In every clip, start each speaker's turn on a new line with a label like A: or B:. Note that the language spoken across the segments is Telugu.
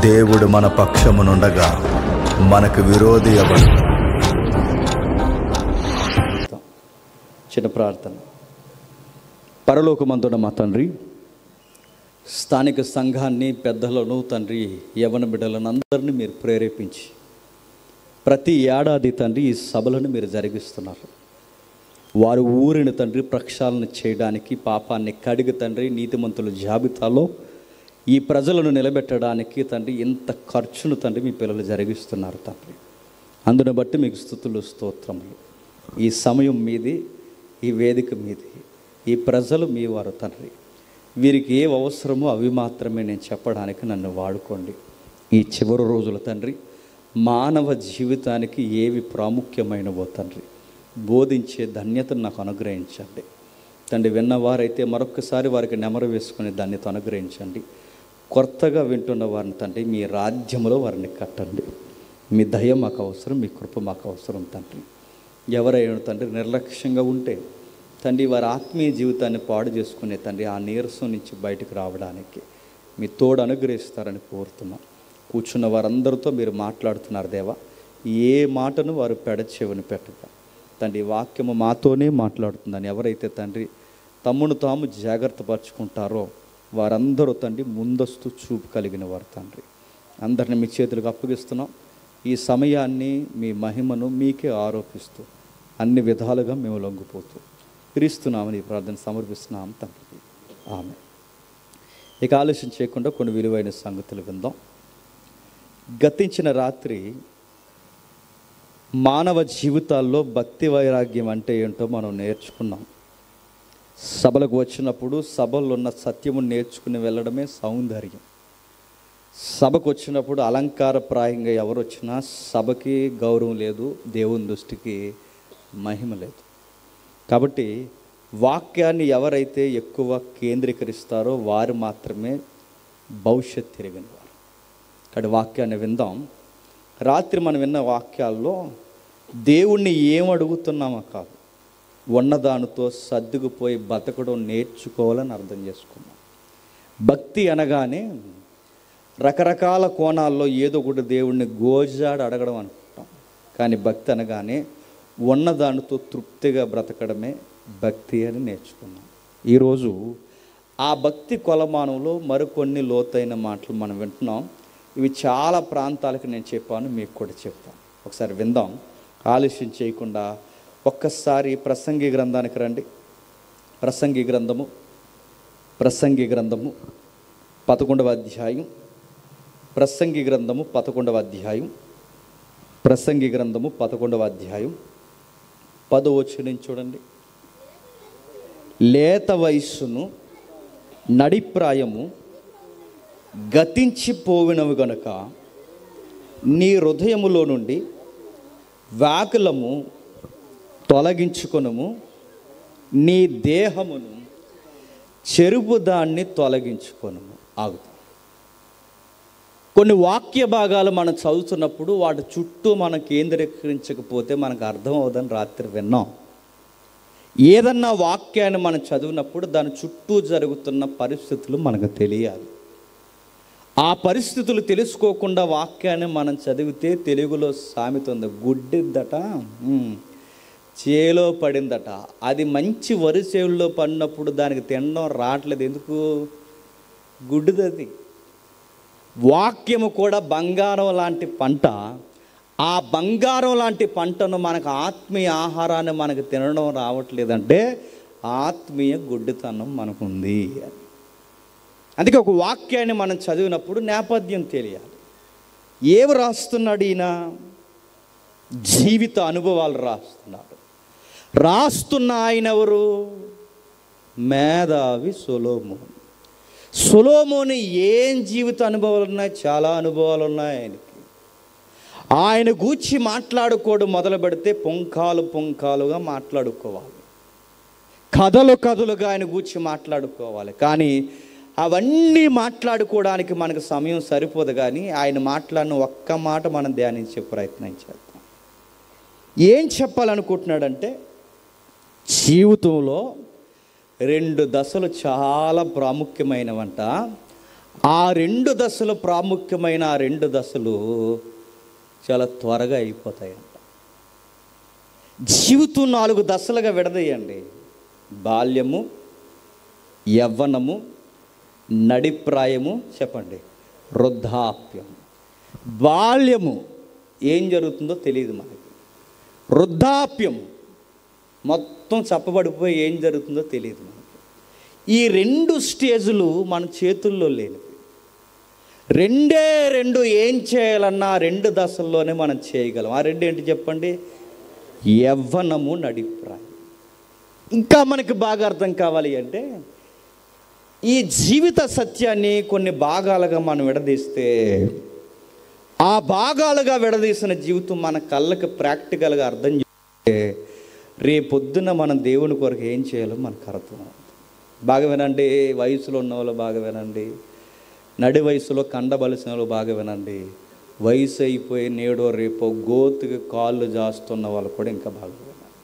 A: దేవుడు మన పక్షమునుండగా మనకు విరోధి ఎవడు?
B: చిన్న ప్రార్థన. పరలోకమందున్న మా తండ్రి, స్థానిక సంఘాన్ని, పెద్దలను, తండ్రి, యవ్వన బిడ్డలను అందరినీ మీరు ప్రేరేపించి ప్రతి ఏడాది తండ్రి ఈ సభలను మీరు జరిగిస్తున్నారు. వారు ఊరిని తండ్రి ప్రక్షాళన చేయడానికి, పాపాన్ని కడిగి తండ్రి నీతిమంతుల జాబితాలో ఈ ప్రజలను నిలబెట్టడానికి తండ్రి ఇంత ఖర్చును తండ్రి మీ పిల్లలు జరిగిస్తున్నారు తండ్రి. అందును బట్టి మీకు స్తుతులు, స్తోత్రములు. ఈ సమయం మీది, ఈ వేదిక మీది, ఈ ప్రజలు మీ వారు తండ్రి. వీరికి ఏ అవసరమో అవి మాత్రమే నేను చెప్పడానికి నన్ను వాడుకోండి. ఈ చివరి రోజుల తండ్రి మానవ జీవితానికి ఏవి ప్రాముఖ్యమైనవో తండ్రి బోధించే ధన్యతను నాకు అనుగ్రహించండి తండ్రి. విన్నవారైతే మరొక్కసారి వారికి నెమరు వేసుకునే ధన్యత అనుగ్రహించండి. కొత్తగా వింటున్న వారిని తండ్రి మీ రాజ్యంలో వారిని కట్టండి. మీ దయ మాకు అవసరం, మీ కృప మాకు అవసరం తండ్రి. ఎవరైనా తండ్రి నిర్లక్ష్యంగా ఉంటే తండ్రి వారి ఆత్మీయ జీవితాన్ని పాడు చేసుకునే తండ్రి ఆ నీరసం నుంచి బయటకు రావడానికి మీ తోడు అనుగ్రహిస్తారని కోరుతున్నాం. కూర్చున్న వారందరితో మీరు మాట్లాడుతున్నారు దేవా. ఏ మాటను వారు పెడచెవిని పెట్టక తండ్రి వాక్యము మాతోనే మాట్లాడుతుందని ఎవరైతే తండ్రి తమ్మును తాము జాగ్రత్త పరుచుకుంటారో వారందరూ తండ్రి ముందస్తు చూపు కలిగిన వారు తండ్రి. అందరిని మీ చేతులకు అప్పగిస్తున్నాం. ఈ సమయాన్ని మీ మహిమను మీకే ఆరోపిస్తూ అన్ని విధాలుగా మేము లొంగిపోతూ క్రీస్తున్నామని ఈ ప్రార్థన సమర్పిస్తున్నాం తండ్రి. ఆమె. ఇక ఆలస్యం చేయకుండా కొన్ని విలువైన సంగతులు విందాం. గతించిన రాత్రి మానవ జీవితాల్లో భక్తి వైరాగ్యం అంటే ఏంటో మనం నేర్చుకున్నాం. సభలకు వచ్చినప్పుడు సభల్లో ఉన్న సత్యము నేర్చుకుని వెళ్ళడమే సౌందర్యం. సభకు వచ్చినప్పుడు అలంకారప్రాయంగా ఎవరు వచ్చినా సభకి గౌరవం లేదు, దేవుని దృష్టికి మహిమ లేదు. కాబట్టి వాక్యాన్ని ఎవరైతే ఎక్కువ కేంద్రీకరిస్తారో వారు మాత్రమే భవిష్యత్ తిరిగిన వారు. ఇక్కడ వాక్యాన్ని విందాం. రాత్రి మనం విన్న వాక్యాల్లో దేవుణ్ణి ఏం అడుగుతున్నామో కాదు, ఉన్నదానితో సర్దుకుపోయి బతకడం నేర్చుకోవాలని అర్థం చేసుకున్నాం. భక్తి అనగానే రకరకాల కోణాల్లో ఏదో ఒకటి దేవుణ్ణి గోజాడు అడగడం అనుకుంటాం. కానీ భక్తి అనగానే ఉన్నదానితో తృప్తిగా బ్రతకడమే భక్తి అని నేర్చుకున్నాం. ఈరోజు ఆ భక్తి కొలమానంలో మరికొన్ని లోతైన మాటలు మనం వింటున్నాం. ఇవి చాలా ప్రాంతాలకు నేను చెప్పాను, మీకు కూడా చెప్తాను. ఒకసారి విందాం. ఆలస్యం చేయకుండా ఒక్కసారి ప్రసంగి గ్రంథానికి రండి. ప్రసంగి గ్రంథము 11వ అధ్యాయం. ప్రసంగి గ్రంథము 11వ అధ్యాయం. ప్రసంగి గ్రంథము 11వ అధ్యాయం 10వ వచనం చూడండి. లేత వయస్సును నడిప్రాయము గతించిపోవినవి గనుక నీ హృదయములో నుండి వ్యాకులము తొలగించుకొనుము, నీ దేహమును చెరుపు దాన్ని తొలగించుకొనుము. ఆగుతాం. కొన్ని వాక్య భాగాలు మనం చదువుతున్నప్పుడు వాటి చుట్టూ మనం కేంద్రీకరించకపోతే మనకు అర్థం అవుదని రాత్రి విన్నాం. ఏదన్నా వాక్యాన్ని మనం చదివినప్పుడు దాని చుట్టూ జరుగుతున్న పరిస్థితులు మనకు తెలియాలి. ఆ పరిస్థితులు తెలుసుకోకుండా వాక్యాన్ని మనం చదివితే తెలుగులో సామెత ఉంది, గుడ్డిద్దట చేలో పడిందట. అది మంచి వరి చేవుల్లో పడినప్పుడు దానికి తినడం రావట్లేదు. ఎందుకు? గుడ్డిదది. వాక్యము కూడా బంగారం లాంటి పంట. ఆ బంగారం లాంటి పంటను మనకు ఆత్మీయ ఆహారాన్ని మనకు తినడం రావట్లేదంటే ఆత్మీయ గుడ్డితనం మనకుంది. అందుకే ఒక వాక్యాన్ని మనం చదివినప్పుడు నేపథ్యం తెలియాలి. ఏవి రాస్తున్నాడు ఈయన? జీవిత అనుభవాలు రాస్తున్నాడు. రాస్తున్న ఆయన ఎవరు? మేధావి సొలొమోను. సొలొమోను ఏం జీవిత అనుభవాలు ఉన్నాయి? చాలా అనుభవాలు ఉన్నాయి ఆయనకి. ఆయన గూర్చి మాట్లాడుకోవడం మొదలు పెడితే పుంఖాలుగా మాట్లాడుకోవాలి, కథలుగా ఆయన గూర్చి మాట్లాడుకోవాలి. కానీ అవన్నీ మాట్లాడుకోవడానికి మనకు సమయం సరిపోదు. కానీ ఆయన మాట్లాడిన ఒక్క మాట మనం ధ్యానించే ప్రయత్నం చేద్దాం. ఏం చెప్పాలనుకుంటున్నాడంటే జీవితంలో 2 దశలు చాలా ప్రాముఖ్యమైనవంట. ఆ 2 దశలు ప్రాముఖ్యమైన ఆ 2 దశలు చాలా త్వరగా అయిపోతాయంట. జీవితం 4 దశలుగా విడదీయండి. బాల్యము, యవ్వనము, నడిప్రాయము, చెప్పండి, వృద్ధాప్యం. బాల్యము ఏం జరుగుతుందో తెలియదు మనకి. వృద్ధాప్యం మొత్తం చప్పబడిపోయి ఏం జరుగుతుందో తెలియదు మనకి. ఈ 2 స్టేజులు మన చేతుల్లో లేనివి. 2 ఏం చేయాలన్నా 2 దశల్లోనే మనం చేయగలం. ఆ 2 ఏంటి చెప్పండి? యవ్వనము, నడిప్రాయం. ఇంకా మనకి బాగా అర్థం కావాలి అంటే ఈ జీవిత సత్యాన్ని కొన్ని భాగాలుగా మనం విడదీస్తే ఆ భాగాలుగా విడదీసిన జీవితం మన కళ్ళకి ప్రాక్టికల్గా అర్థం చేస్తే రేపొద్దున మనం దేవుని కొరకు ఏం చేయాలో మనకు అర్థం. బాగా వినండి, వయసులో ఉన్న వాళ్ళు బాగా వినండి, నడి వయసులో కండబలిసిన వాళ్ళు బాగా వినండి, వయసు అయిపోయి నేడో రేపో గోతుకి కాళ్ళు జాస్తున్న వాళ్ళు కూడా ఇంకా బాగా వినండి.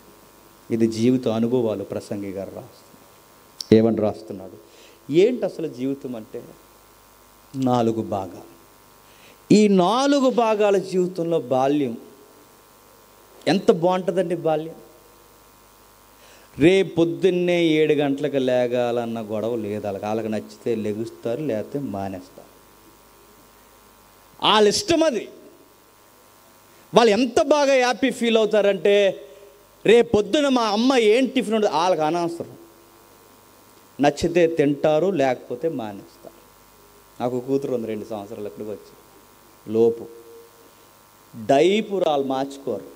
B: ఇది జీవిత అనుభవాలు ప్రసంగి గారు రాస్తున్నారు. ఏమని రాస్తున్నాడు? ఏంటి అసలు జీవితం అంటే? 4 భాగాలు. ఈ 4 భాగాల జీవితంలో బాల్యం ఎంత బాగుంటుందండి. బాల్యం రేపొద్దున్నే 7 గంటలకు లేగాలన్న గొడవ లేదు. వాళ్ళకి నచ్చితే లెగుస్తారు, లేకపోతే మానేస్తారు. వాళ్ళ ఇష్టం అది. వాళ్ళు ఎంత బాగా హ్యాపీ ఫీల్ అవుతారంటే రేపొద్దున మా అమ్మ ఏం టిఫిన్ ఉండదు వాళ్ళకి అనవసరం. నచ్చితే తింటారు, లేకపోతే మానేస్తారు. నాకు కూతురు ఉంది, 2 సంవత్సరాలు ఎక్కడికి వచ్చి లోపు. డైపర్ వాళ్ళు మార్చుకోరు,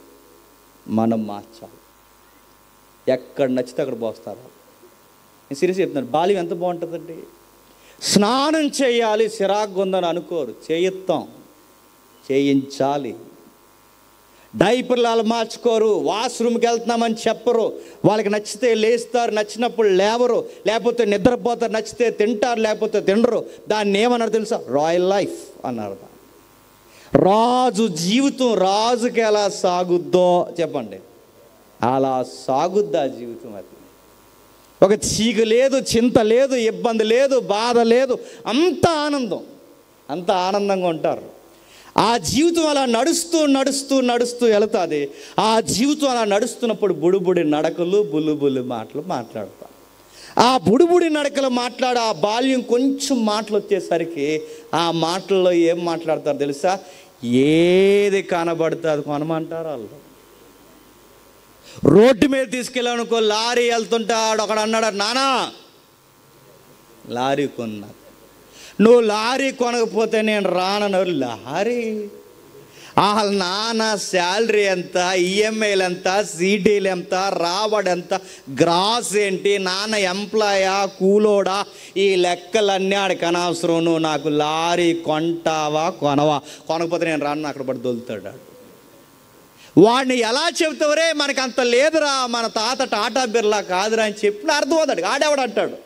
B: మనం మార్చాలి. ఎక్కడ నచ్చితే అక్కడ పోస్తారు. నేను సీరియస్ చెప్తున్నాను. బాల్యం ఎంత బాగుంటుందండి. స్నానం చేయాలి, చిరాకు ఉందని అనుకోరు, చేయిస్తాం, చేయించాలి. డైపర్లు వాళ్ళు మార్చుకోరు, వాష్రూమ్కి వెళ్తున్నామని చెప్పరు. వాళ్ళకి నచ్చితే లేస్తారు, నచ్చినప్పుడు లేవరు, లేకపోతే నిద్రపోతారు, నచ్చితే తింటారు, లేకపోతే తినరు. దాన్ని ఏమన్నారు తెలుసా? రాయల్ లైఫ్ అన్నారు. రాజు జీవితం రాజుకి ఎలా సాగుద్దో చెప్పండి, అలా సాగుద్దా జీవితం. అది ఒక చీకు లేదు, చింత లేదు, ఇబ్బంది లేదు, బాధ లేదు, అంత ఆనందం, అంత ఆనందంగా ఉంటారు. ఆ జీవితం అలా నడుస్తూ నడుస్తూ నడుస్తూ వెళుతుంది. ఆ జీవితం అలా నడుస్తున్నప్పుడు బుడిబుడి నడకలు, బుల్లు మాటలు మాట్లాడతారు. ఆ బుడిబుడి నడకలు మాట్లాడు ఆ బాల్యం కొంచెం మాటలు వచ్చేసరికి ఆ మాటల్లో ఏం మాట్లాడతారు తెలుసా? ఏది కనబడితే అది కొనమంటారు వాళ్ళు. రోడ్డు మీద తీసుకెళ్ళానుకో, లారీ వెళ్తుంటాడు, ఒకడు అన్నాడు, నానా లారీ కొన్నా, నువ్వు లారీ కొనకపోతే నేను రానన్నారు. లారీ వాళ్ళ నాన్న శాలరీ ఎంత, ఈఎంఐలు ఎంత, సీటీలు ఎంత, రాబడి ఎంత, గ్రాస్ ఏంటి, నాన్న ఎంప్లాయా కూలోడా, ఈ లెక్కలన్నీ ఆడికి అనవసరం. నువ్వు నాకు లారీ కొంటావా కొనవా, కొనకపోతే నేను రాను, అక్కడ పడి దొలుతాడు. వాడిని ఎలా చెబుతావరే, మనకు అంత లేదురా, మన తాత టాటా బిర్లా కాదురా అని చెప్పిన అర్థం అవుతాడు. ఆడేవాడంటాడు,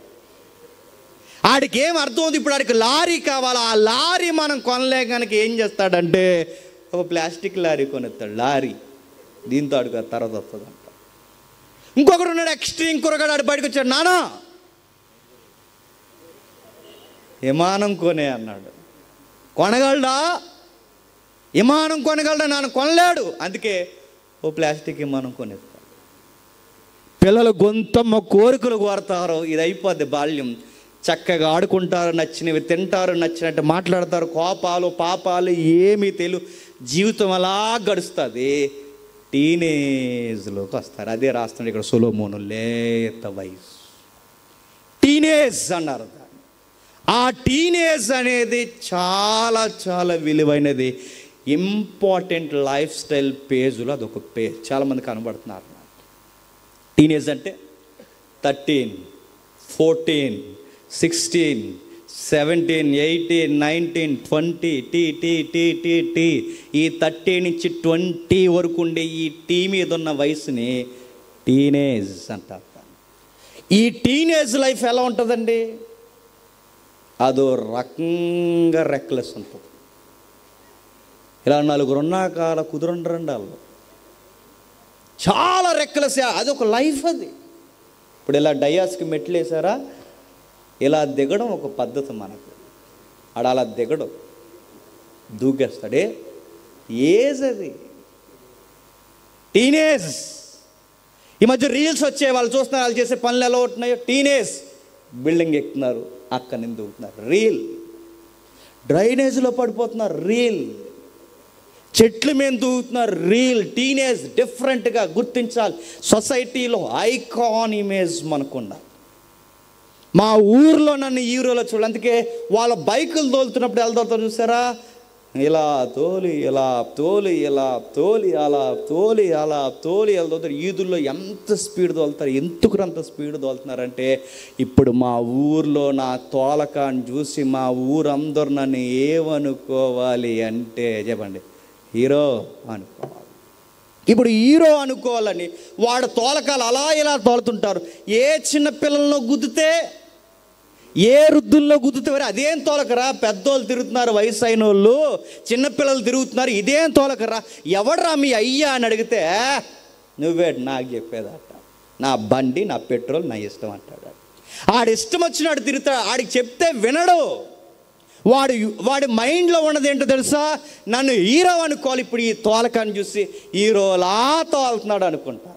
B: ఆడికి ఏం అర్థం ఉంది, ఇప్పుడు ఆడికి లారీ కావాలా, ఆ లారీ మనం కొనలే కనుక ఏం చేస్తాడంటే ఒక ప్లాస్టిక్ లారీ కొనేస్తాడు. లారీ దీంతో ఆడికి తర్వాత వస్తుందంట. ఇంకొకరు ఉన్నాడు ఎక్స్ట్రీమ్ కురగాడు, ఆడి బయటకు వచ్చాడు, నానా విమానం కొనే అన్నాడు. కొనగలడా? విమానం కొనగలడా? నాన్న కొనలేడు, అందుకే ఓ ప్లాస్టిక్ విమానం కొనేస్తాడు. పిల్లలు గొంతమ్మ కోరికలు కోరతారు. ఇది అయిపోద్ది బాల్యం. చక్కగా ఆడుకుంటారు, నచ్చినవి తింటారు, నచ్చినట్టు మాట్లాడతారు, కోపాలు పాపాలు ఏమీ జీవితం అలా గడుస్తుంది. టీనేజ్లోకి వస్తారు. అదే రాస్తున్నాడు ఇక్కడ సొలొమోను, లేత వయసు, టీనేజ్ అన్నారు. ఆ టీనేజ్ అనేది చాలా చాలా విలువైనది, ఇంపార్టెంట్ లైఫ్ స్టైల్ పేజులో అదొక పేజ్. చాలామంది కనబడుతున్నారు. టీనేజ్ అంటే 13, 14, 16, 17, 18, 19, 20, టీ ఈ 30 నుంచి 20 వరకు ఉండే ఈ టీ మీద ఉన్న వయసుని టీనేజ్ అంటారు. ఈ టీనేజ్ లైఫ్ ఎలా ఉంటుందండి? అదో రకంగా రెక్లెస్ ఉంటుంది. ఇలా 4 ఉన్నాక అలా కుదురండి వాళ్ళు, చాలా రెక్లెస్. అదొక లైఫ్. అది ఇప్పుడు ఇలా డయాస్కి మెట్లు వేసారా, ఇలా దిగడం ఒక పద్ధతి మనకు. ఆడ అలా దిగడు, దూకేస్తాడే. ఏజ్ అది, టీనేజ్. ఈ మధ్య రీల్స్ వచ్చే వాళ్ళు చూస్తున్నారు, వాళ్ళు చేసే పనులు ఎలా ఉంటున్నాయో. టీనేజ్ బిల్డింగ్ ఎక్కుతున్నారు, అక్కడి నుంచి దూకుతున్నారు, రీల్. డ్రైనేజ్లో పడిపోతున్నారు, రీల్. చెట్ల మీద దూకుతున్నారు, రీల్. టీనేజ్ డిఫరెంట్గా గుర్తించాలి. సొసైటీలో ఐకాన్ ఇమేజ్ మనకున్నా. మా ఊర్లో నన్ను హీరోలో చూడాలి. అందుకే వాళ్ళ బైకులు తోలుతున్నప్పుడు ఎలా తోలుతారు చూసారా? ఇలా తోలి ఇలా తోలి ఇలా తోలి అలా తోలి అలా తోలి ఎలా తోలుతారు. ఈదుల్లో ఎంత స్పీడ్ తోలుతారు. ఎందుకు అంత స్పీడ్ తోలుతున్నారంటే, ఇప్పుడు మా ఊర్లో నా తోలకాన్ని చూసి మా ఊరందరూ నన్ను ఏమనుకోవాలి అంటే, చెప్పండి, హీరో అనుకోవాలి. ఇప్పుడు హీరో అనుకోవాలని వాడు తోలకాలు అలా ఇలా తోలుతుంటారు. ఏ చిన్న పిల్లల్లో గుద్దితే, ఏ వృద్ధుల్లో గుద్దుతే అదేం తోలకరా? పెద్దోళ్ళు తిరుగుతున్నారు, వయసు అయిన వాళ్ళు, చిన్నపిల్లలు తిరుగుతున్నారు, ఇదేం తోలకరా? ఎవడరా మీ అయ్యా అని అడిగితే, నువ్వే నాకు చెప్పేదట, నా బండి నా పెట్రోల్ నా ఇష్టం అంటాడు. ఆడి ఇష్టం వచ్చినాడు తిరుగుతాడు. ఆడికి చెప్తే వినడు. వాడి మైండ్లో ఉన్నది ఏంటో తెలుసా? నన్ను హీరో అనుకోవాలి. ఇప్పుడు ఈ తోలకాన్ని చూసి హీరోలా తోలుతున్నాడు అనుకుంటారు.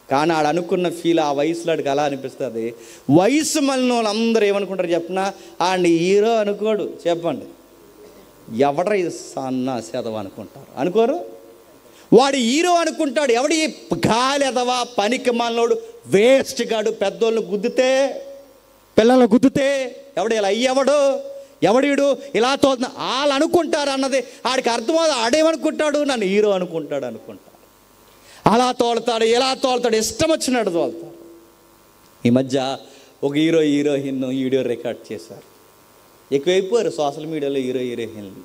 B: కానీ ఆడు అనుకున్న ఫీల్ ఆ వయసులో ఆడికి అలా అనిపిస్తుంది. వయసు మళ్ళీ వాళ్ళందరూ ఏమనుకుంటారు చెప్పిన, ఆడిని హీరో అనుకోడు. చెప్పండి, ఎవడ సన్న సెదవ అనుకుంటారు? అనుకోరు. వాడు హీరో అనుకుంటాడు. ఎవడి గాలి ఎదవా, పనికి మాలినోడు, వేస్ట్ గాడు. పెద్దోళ్ళు గుద్దితే, పిల్లలు గుద్దితే ఎవడు ఇలా అయ్యేవాడు, ఎవడీడు ఇలా తోలుతున్నా వాళ్ళు అనుకుంటారు అన్నది ఆడికి అర్థమవుతుంది. ఆడేమనుకుంటాడు? నన్ను హీరో అనుకుంటాడు అనుకుంటాడు. అలా తోలుతాడు, ఎలా తోలుతాడు, ఇష్టం వచ్చినట్టు తోలుతాడు. ఈ మధ్య ఒక హీరోయిన్ వీడియో రికార్డ్ చేశారు. ఎక్కువైపోయారు సోషల్ మీడియాలో హీరోయిన్లు.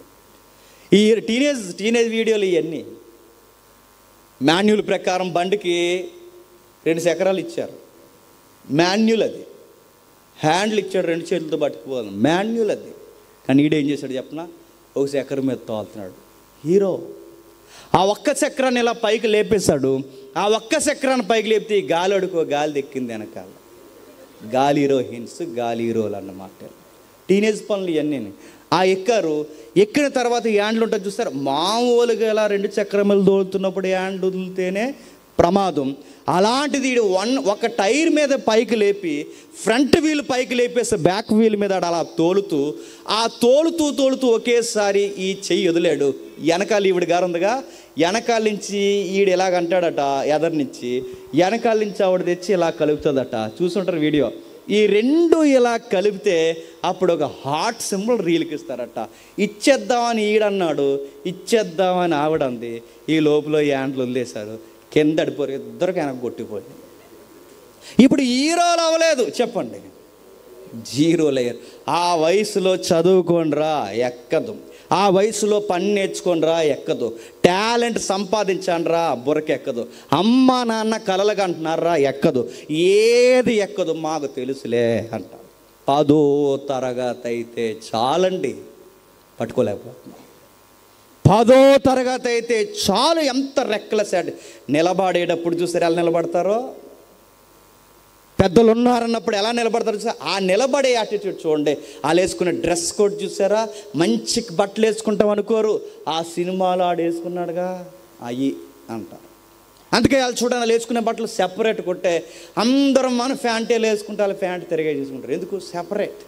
B: ఈ టీనేజ్ వీడియోలు ఇవన్నీ మాన్యువల్ ప్రకారం బండికి 2 చక్రాలు ఇచ్చారు. మాన్యువల్ అది. హ్యాండ్లు ఇచ్చాడు, 2 చేతులతో పట్టుకుపోవాలి, మాన్యువల్ అది. కానీ ఈడేం చేశాడు చెప్పనా? ఒక చక్రం మీద తోలుతున్నాడు. హీరో. ఆ ఒక్క చక్రాన్ని ఇలా పైకి లేపేశాడు. ఆ ఒక్క చక్రాన్ని పైకి లేపితే ఈ గాలి అడుకో గాలి దెక్కింది వెనకాల. గాలి హీరోయిన్స్, గాలి హీరోలు అన్నమాట. టీనేజ్ పనులు ఇవన్నీ. ఆ ఎక్కిన తర్వాత ఈ హ్యాండ్లు ఉంటుంది చూస్తారు. మామూలుగా ఇలా 2 చక్రములు తోలుతున్నప్పుడు హ్యాండ్ వదిలితేనే ప్రమాదం. అలాంటిది ఒక టైర్ మీద పైకి లేపి ఫ్రంట్ వీల్ పైకి లేపేసి బ్యాక్ వీల్ మీద అలా తోలుతూ ఒకేసారి ఈ చెయ్యి వదిలాడు. వెనకాల ఈవిడ గారు ఉందిగా, వెనకాల నుంచి ఈడు ఎలాగంటాడట, ఎదరినిచ్చి వెనకాల నుంచి ఆవిడ తెచ్చి ఇలా కలుపుతుందట. చూసుంటారు వీడియో. ఈ 2 ఇలా కలిపితే అప్పుడు ఒక హార్ట్ సింబల్ రీల్కి ఇస్తారట. ఇచ్చేద్దామని ఈడన్నాడు, ఇచ్చేద్దామని ఆవిడంది. ఈ లోపల హ్యాండ్లు వదిలేశారు, కింద అడిపోరు, ఇద్దరికి వెనక్కి కొట్టిపోయింది. ఇప్పుడు హీరోలు అవ్వలేదు చెప్పండి, 0 లేయర్. ఆ వయసులో చదువుకోండిరా ఎక్కదు, ఆ వయసులో పని నేర్చుకోండిరా ఎక్కదు, టాలెంట్ సంపాదించండిరా బుర్రకెక్కదు, అమ్మ నాన్న కలలుగా అంటున్నారా ఎక్కదు, ఏది ఎక్కదు, మాకు తెలుసులే అంట. 10వ తరగతి అయితే చాలండి, పట్టుకోలేకపోతున్నాం. 10వ తరగతి అయితే చాలు, ఎంత రెక్లెస్ అండి. నిలబడేటప్పుడు చూసారు ఎలా నిలబడతారో, పెద్దలు ఉన్నారన్నప్పుడు ఎలా నిలబడతారు చూసారా? ఆ నిలబడే యాటిట్యూడ్ చూడండి. వాళ్ళు వేసుకునే డ్రెస్ కోడ్ చూసారా? మంచి బట్టలు వేసుకుంటాం అనుకోరు, ఆ సినిమాలో ఆడు వేసుకున్నాడుగా అయ్యి అంటారు. అందుకే వాళ్ళు చూడండి, వాళ్ళు వేసుకునే బట్టలు సెపరేట్ కొట్టే. అందరం మనం ఫ్యాంటే వేసుకుంటే వాళ్ళు ఫ్యాంట్ తిరిగే చేసుకుంటారు. ఎందుకు? సెపరేట్.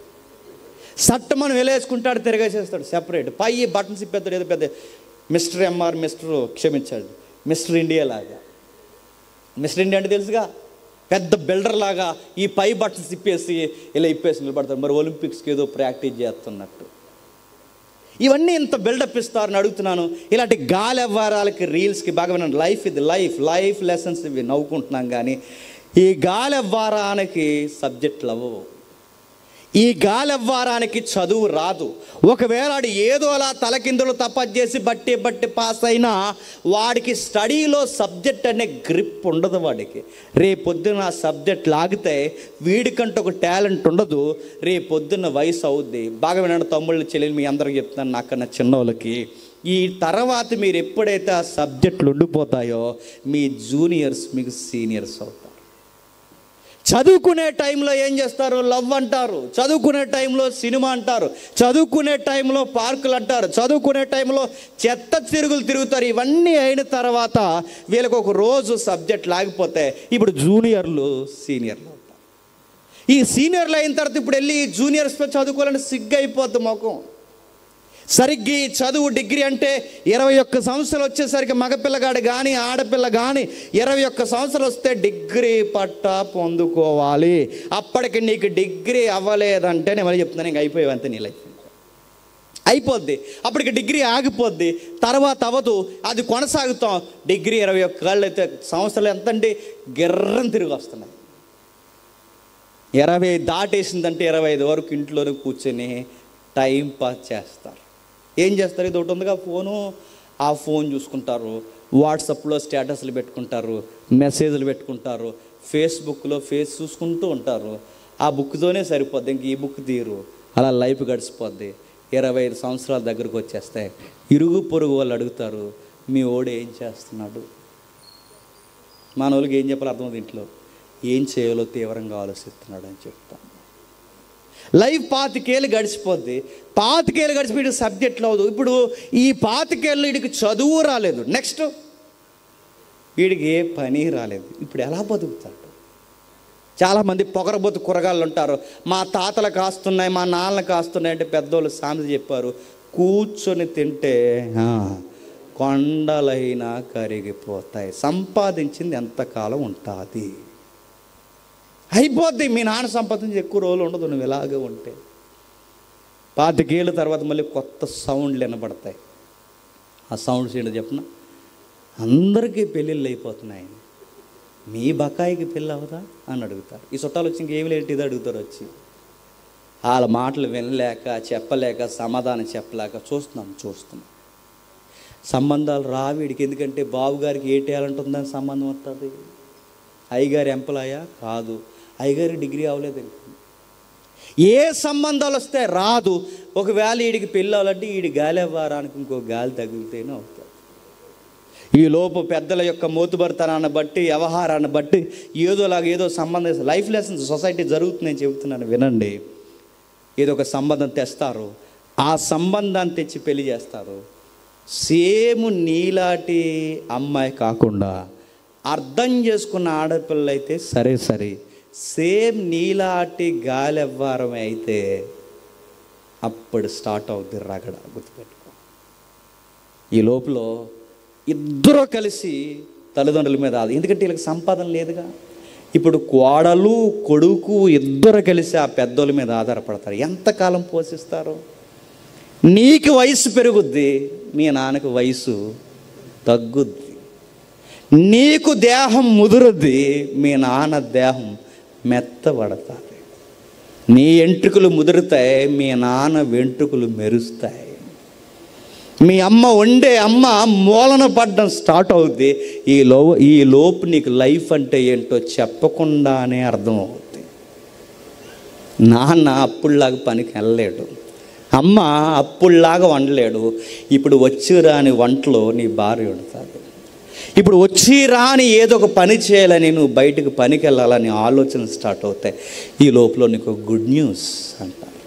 B: షర్ట్ మనం వేసుకుంటాడు, తిరిగేసేస్తాడు, సెపరేట్. పై బటన్స్ ఇప్పేస్తాడు, ఏదో పెద్ద మిస్టర్ ఎంఆర్, మిస్టర్ ఇండియా లాగా. మిస్టర్ ఇండియా అంటే తెలుసుగా, పెద్ద బిల్డర్ లాగా ఈ పై బటన్స్ ఇప్పేసి ఇలా ఇప్పేసి నిలబడతారు, మరి ఒలింపిక్స్కి ఏదో ప్రాక్టీస్ చేస్తున్నట్టు. ఇవన్నీ ఇంత బిల్డప్ ఇస్తారని అడుగుతున్నాను. ఇలాంటి గాలి వ్యవహారాలకి, రీల్స్కి బాగా వినండి. లైఫ్ ఇది, లైఫ్ లెసన్స్ ఇవి నవ్వుకుంటున్నాం. కానీ ఈ గాలి వ్యవహారానికి సబ్జెక్టులు అవ్వవు, ఈ గాలి వ్యవహారానికి చదువు రాదు. ఒకవేళ వాడు ఏదో అలా తలకిందులు తపస్సు చేసి బట్టి పాస్ అయినా వాడికి స్టడీలో సబ్జెక్ట్ అనే గ్రిప్ ఉండదు వాడికి. రేపొద్దున ఆ సబ్జెక్ట్ లాగితే వీడికంటే ఒక టాలెంట్ ఉండదు, రేపొద్దున్న వయసు అవుద్ది. బాగా వినండి తమ్ముళ్ళు, చెల్లెలు, మీ అందరికి చెప్తున్నాను, నాకన్నా చిన్నోళ్ళకి. ఈ తర్వాత మీరు ఎప్పుడైతే ఆ సబ్జెక్టులు ఉండిపోతాయో మీ జూనియర్స్ మీకు సీనియర్స్ అవుతారు. చదువుకునే టైంలో ఏం చేస్తారు? లవ్ అంటారు. చదువుకునే టైంలో సినిమా అంటారు. చదువుకునే టైంలో పార్కులు అంటారు. చదువుకునే టైంలో చెత్త తిరుగులు తిరుగుతారు. ఇవన్నీ అయిన తర్వాత వీళ్ళకి ఒక రోజు సబ్జెక్ట్ లాగిపోతే ఇప్పుడు జూనియర్లు సీనియర్లు అవుతారు. ఈ సీనియర్లు అయిన తర్వాత ఇప్పుడు వెళ్ళి జూనియర్స్తో చదువుకోవాలని సిగ్గు అయిపోద్ది ముఖం. సరిగ్గా చదువు డిగ్రీ అంటే 21 సంవత్సరాలు వచ్చేసరికి మగపిల్లగాడు కానీ ఆడపిల్ల కానీ 21 సంవత్సరాలు వస్తే డిగ్రీ పట్టా పొందుకోవాలి. అప్పటికి నీకు డిగ్రీ అవ్వలేదంటే నేను మళ్ళీ చెప్తున్నాను, ఇంక అయిపోయేవంతే నీ లైఫ్ అయిపోద్ది. అప్పటికి డిగ్రీ ఆగిపోద్ది. తర్వాత అవ్వదు, అది కొనసాగుతాం. డిగ్రీ 21 అయితే సంవత్సరాలు ఎంత అండి? గిర్రని తిరిగి వస్తున్నాయి. 20 దాటేసిందంటే 25 వరకు ఇంట్లోనే కూర్చొని టైం పాస్ చేస్తారు. ఏం చేస్తారు? ఇది ఒకటి ఉందిగా ఫోను, ఆ ఫోన్ చూసుకుంటారు, వాట్సాప్లో స్టేటస్లు పెట్టుకుంటారు, మెసేజ్లు పెట్టుకుంటారు, ఫేస్బుక్లో ఫేస్ చూసుకుంటూ ఉంటారు. ఆ బుక్తోనే సరిపోద్ది, ఇంక ఈ బుక్ తీరు. అలా లైఫ్ గడిచిపోద్ది. 25 సంవత్సరాల దగ్గరకు వచ్చేస్తాయి. ఇరుగు పొరుగు వాళ్ళు అడుగుతారు, మీ ఓడు ఏం చేస్తున్నాడు? మన వాళ్ళకి ఏం చెప్పాలో అర్థమవుతుంది. ఇంట్లో ఏం చేయాలో తీవ్రంగా ఆలోచిస్తున్నాడు అని చెప్తాను. లైఫ్ 25 ఏళ్ళు గడిచిపోద్ది. 25 ఏళ్ళు గడిచిపోయి సబ్జెక్ట్లో అవదు. ఇప్పుడు ఈ 25 ఏళ్ళు వీడికి చదువు రాలేదు, నెక్స్ట్ వీడికి ఏ పని రాలేదు. ఇప్పుడు ఎలా బతుకుతాడు? చాలామంది పొగరబోతు కూరగాయలు ఉంటారు. మా తాతలు కాస్తున్నాయి, మా నాన్నలు కాస్తున్నాయి అంటే పెద్దోళ్ళు సామెత చెప్పారు, కూర్చొని తింటే కొండలైనా కరిగిపోతాయి. సంపాదించింది ఎంతకాలం ఉంటుంది? అయిపోద్ది. మీ నాన్న సంపాదించి ఎక్కువ రోజులు ఉండదు నువ్వు ఇలాగే ఉంటే. 25 ఏళ్ళ తర్వాత మళ్ళీ కొత్త సౌండ్లు వినబడతాయి. ఆ సౌండ్స్ ఏంటో చెప్పిన, అందరికీ పెళ్ళిళ్ళు అయిపోతున్నాయి, మీ బకాయికి పెళ్ళి అవదా అని అడుగుతారు. ఈ చుట్టాలు వచ్చి ఇంకేమి లేటి ఇది అడుగుతారు. వచ్చి వాళ్ళ మాటలు వినలేక చెప్పలేక సమాధానం చెప్పలేక చూస్తున్నాం. సంబంధాలు రావీడికి. ఎందుకంటే బాబుగారికి ఏ టాలెంట్ ఉందని సంబంధం వస్తుంది. అయ్యగారి ఎంప్లాయా? కాదు. అయ్యగారికి డిగ్రీ అవ్వలేదు. ఏ సంబంధాలు వస్తే రాదు. ఒకవేళ వీడికి పెళ్ళి అవ్వాలంటే వీడి గాలి అవ్వరానికి ఇంకో గాలి తగిలితేనే అవుతుంది. ఈ లోపు పెద్దల యొక్క మోతుబరితనాన్ని బట్టి, వ్యవహారాన్ని బట్టి ఏదో సంబంధం, లైఫ్ లెసన్స్ సొసైటీ జరుగుతుందని చెబుతున్నాను వినండి. ఏదో ఒక సంబంధం తెస్తారు, ఆ సంబంధాన్ని తెచ్చి పెళ్లి చేస్తారు. సేమ్ నీలాంటి అమ్మాయి కాకుండా అర్థం చేసుకున్న ఆడపిల్లలు అయితే సరే, సేమ్ నీలాంటి గాలి ఎవ్వారం అయితే అప్పుడు స్టార్ట్ అవుద్ది రగడ. గుర్తుపెట్టుకో. ఈ లోపల ఇద్దరు కలిసి తల్లిదండ్రుల మీద ఎందుకంటే వీళ్ళకి సంపాదన లేదుగా. ఇప్పుడు కోడలు కొడుకు ఇద్దరు కలిసి ఆ పెద్దోళ్ళ మీద ఆధారపడతారు. ఎంతకాలం పోషిస్తారు? నీకు వయసు పెరుగుద్ది, మీ నాన్నకు వయసు తగ్గుద్ది. నీకు దేహం ముదురుద్ది, మీ నాన్న దేహం మెత్తబడతాయి. నీ వెంట్రుకలు ముదురుతాయి, మీ నాన్న వెంట్రుకలు మెరుస్తాయి. మీ అమ్మ వండే అమ్మ మూలన పడ్డం స్టార్ట్ అవుద్ది. ఈ లోపు నీకు లైఫ్ అంటే ఏంటో చెప్పకుండానే అర్థమవుద్ది. నాన్న అప్పుడులాగా పనికి వెళ్ళలేడు, అమ్మ అప్పుడులాగా వండలేడు. ఇప్పుడు వచ్చి రాని వంటలో నీ భార్య వండుతుంది. ఇప్పుడు వచ్చి రాని ఏదో ఒక పని చేయాలని, నువ్వు బయటకు పనికి వెళ్ళాలని ఆలోచన స్టార్ట్ అవుతాయి. ఈ లోపల నీకు గుడ్ న్యూస్ అంటారు,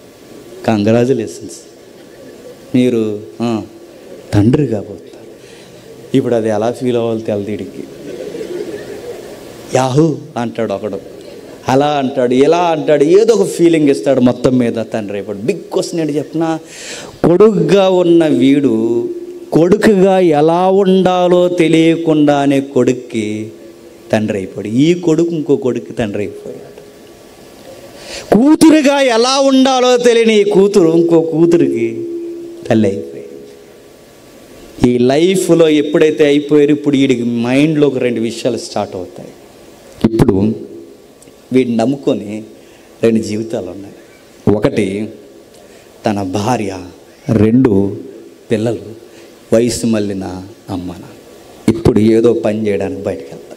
B: కంగ్రాచులేషన్స్, మీరు తండ్రి కాబోతారు. ఇప్పుడు అది ఎలా ఫీల్ అవ్వాలి తెలదీడికి. యాహూ అంటాడు ఒకడు, అలా అంటాడు, ఎలా అంటాడు, ఏదో ఒక ఫీలింగ్ ఇస్తాడు మొత్తం మీద తండ్రి. ఇప్పుడు బిగ్ క్వశ్చన్ ఏంటి చెప్పిన, కొడుకుగా ఉన్న వీడు కొడుకుగా ఎలా ఉండాలో తెలియకుండానే కొడుక్కి తండ్రి అయిపోయాడు. ఈ కొడుకు ఇంకో కొడుక్కి తండ్రి అయిపోయాడు. కూతురుగా ఎలా ఉండాలో తెలియని ఈ కూతురు ఇంకో కూతురికి తల్లి అయిపోయింది. ఈ లైఫ్లో ఎప్పుడైతే అయిపోయారు, ఇప్పుడు వీడికి మైండ్లో ఒక 2 విషయాలు స్టార్ట్ అవుతాయి. ఇప్పుడు వీడిని నమ్ముకొని 2 జీవితాలు ఉన్నాయి. ఒకటి తన భార్య, 2 పిల్లలు, వయసు మళ్ళిన అమ్మన. ఇప్పుడు ఏదో పని చేయడానికి బయటకు వెళ్తాడు,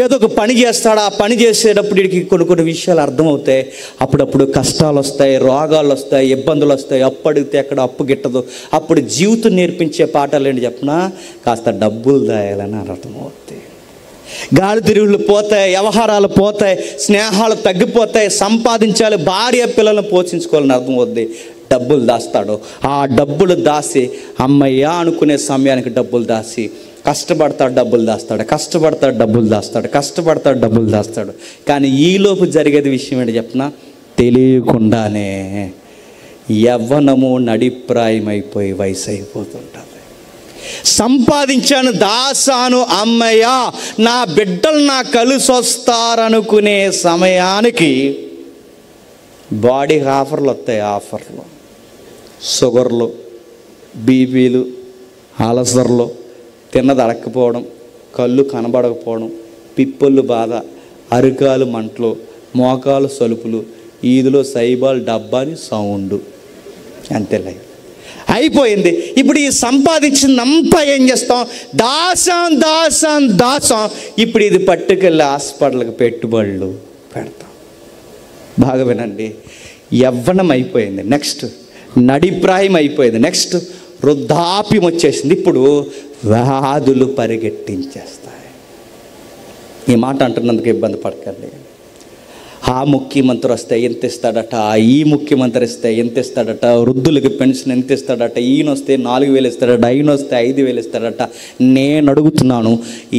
B: ఏదో ఒక పని చేస్తాడు. ఆ పని చేసేటప్పుడు వీడికి కొన్ని విషయాలు అర్థమవుతాయి. అప్పుడప్పుడు కష్టాలు వస్తాయి, రోగాలు వస్తాయి, ఇబ్బందులు వస్తాయి. అప్పు అడిగితే ఎక్కడ అప్పు గిట్టదు. అప్పుడు జీవితం నేర్పించే పాఠాలు ఏంటి చెప్పినా, కాస్త డబ్బులు దాయాలని అర్థమవుతాయి. గాలి తిరుగులు పోతాయి, వ్యవహారాలు పోతాయి, స్నేహాలు తగ్గిపోతాయి, సంపాదించాలి, భార్య పిల్లలను పోషించుకోవాలని అర్థం అవుద్ది. డబ్బులు దాస్తాడు. ఆ డబ్బులు దాసి అమ్మయ్యా అనుకునే సమయానికి డబ్బులు దాసి కష్టపడతాడు, డబ్బులు దాస్తాడు, కష్టపడతాడు, డబ్బులు దాస్తాడు, కష్టపడతాడు, డబ్బులు దాస్తాడు. కానీ ఈలోపు జరిగేది విషయం ఏంటి చెప్పిన, తెలియకుండానే యవ్వనము నడిప్రాయమైపోయి వయసు అయిపోతుంటుంది. సంపాదించాను, దాసాను, అమ్మయ్య నా బిడ్డలు నా కలిసి వస్తారనుకునే సమయానికి బాడీకి ఆఫర్లు వస్తాయి. ఆఫర్లు, షుగర్లు, బీపీలు, అలసర్లు, తిన్నది అడక్కపోవడం, కళ్ళు కనబడకపోవడం, పిప్పళ్ళు బాధ, అరికాలు మంటలు, మోకాలు సలుపులు, ఈదులో సైబాల్ డబ్బాని సౌండ్, అంతేలే అయిపోయింది. ఇప్పుడు ఈ సంపాదించిందంతా ఏం చేస్తాం, దాసం దాసం దాసం. ఇప్పుడు ఇది పట్టుకెళ్ళి హాస్పిటల్కి పెట్టుబడులు పెడతాం. బాగా వినండి, యవ్వనం అయిపోయింది, నెక్స్ట్ నడిప్రాయం అయిపోయింది, నెక్స్ట్ వృద్ధాప్యం వచ్చేసింది, ఇప్పుడు వ్యాధులు పరిగెట్టించేస్తాయి. ఈ మాట అంటున్నందుకు ఇబ్బంది పడకండి. ఆ ముఖ్యమంత్రి వస్తే ఎంత ఇస్తాడట, ఈ ముఖ్యమంత్రి ఇస్తే ఎంత ఇస్తాడట, వృద్ధులకి పెన్షన్ ఎంత ఇస్తాడట, ఈయన వస్తే 4,000 ఇస్తాడట, ఈయన వస్తే 5,000 ఇస్తాడట. నేను అడుగుతున్నాను,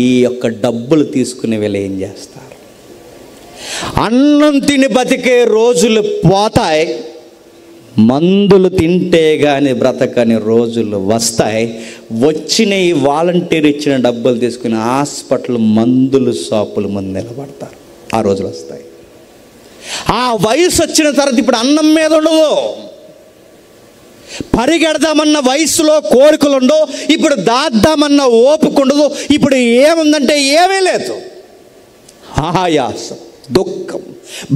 B: ఈ యొక్క డబ్బులు తీసుకునే వీళ్ళు ఏం చేస్తారు? అన్నం తిని బతికే రోజులు పోతాయి, మందులు తింటే కానీ బ్రతకని రోజులు వస్తాయి. వచ్చిన ఈ వాలంటీర్ ఇచ్చిన డబ్బులు తీసుకుని హాస్పిటల్ మందులు షాపుల ముందు నిలబడతారు. ఆ రోజులు వస్తాయి. ఆ వయసు వచ్చిన తర్వాత ఇప్పుడు అన్నం మీద ఉండదు, పరిగెడదామన్న వయసులో కోరికలు ఉండవు, ఇప్పుడు దాద్దామన్న ఓపిక ఉండదు. ఇప్పుడు ఏముందంటే ఏమీ లేదు. ఆయాసం, దుఃఖం,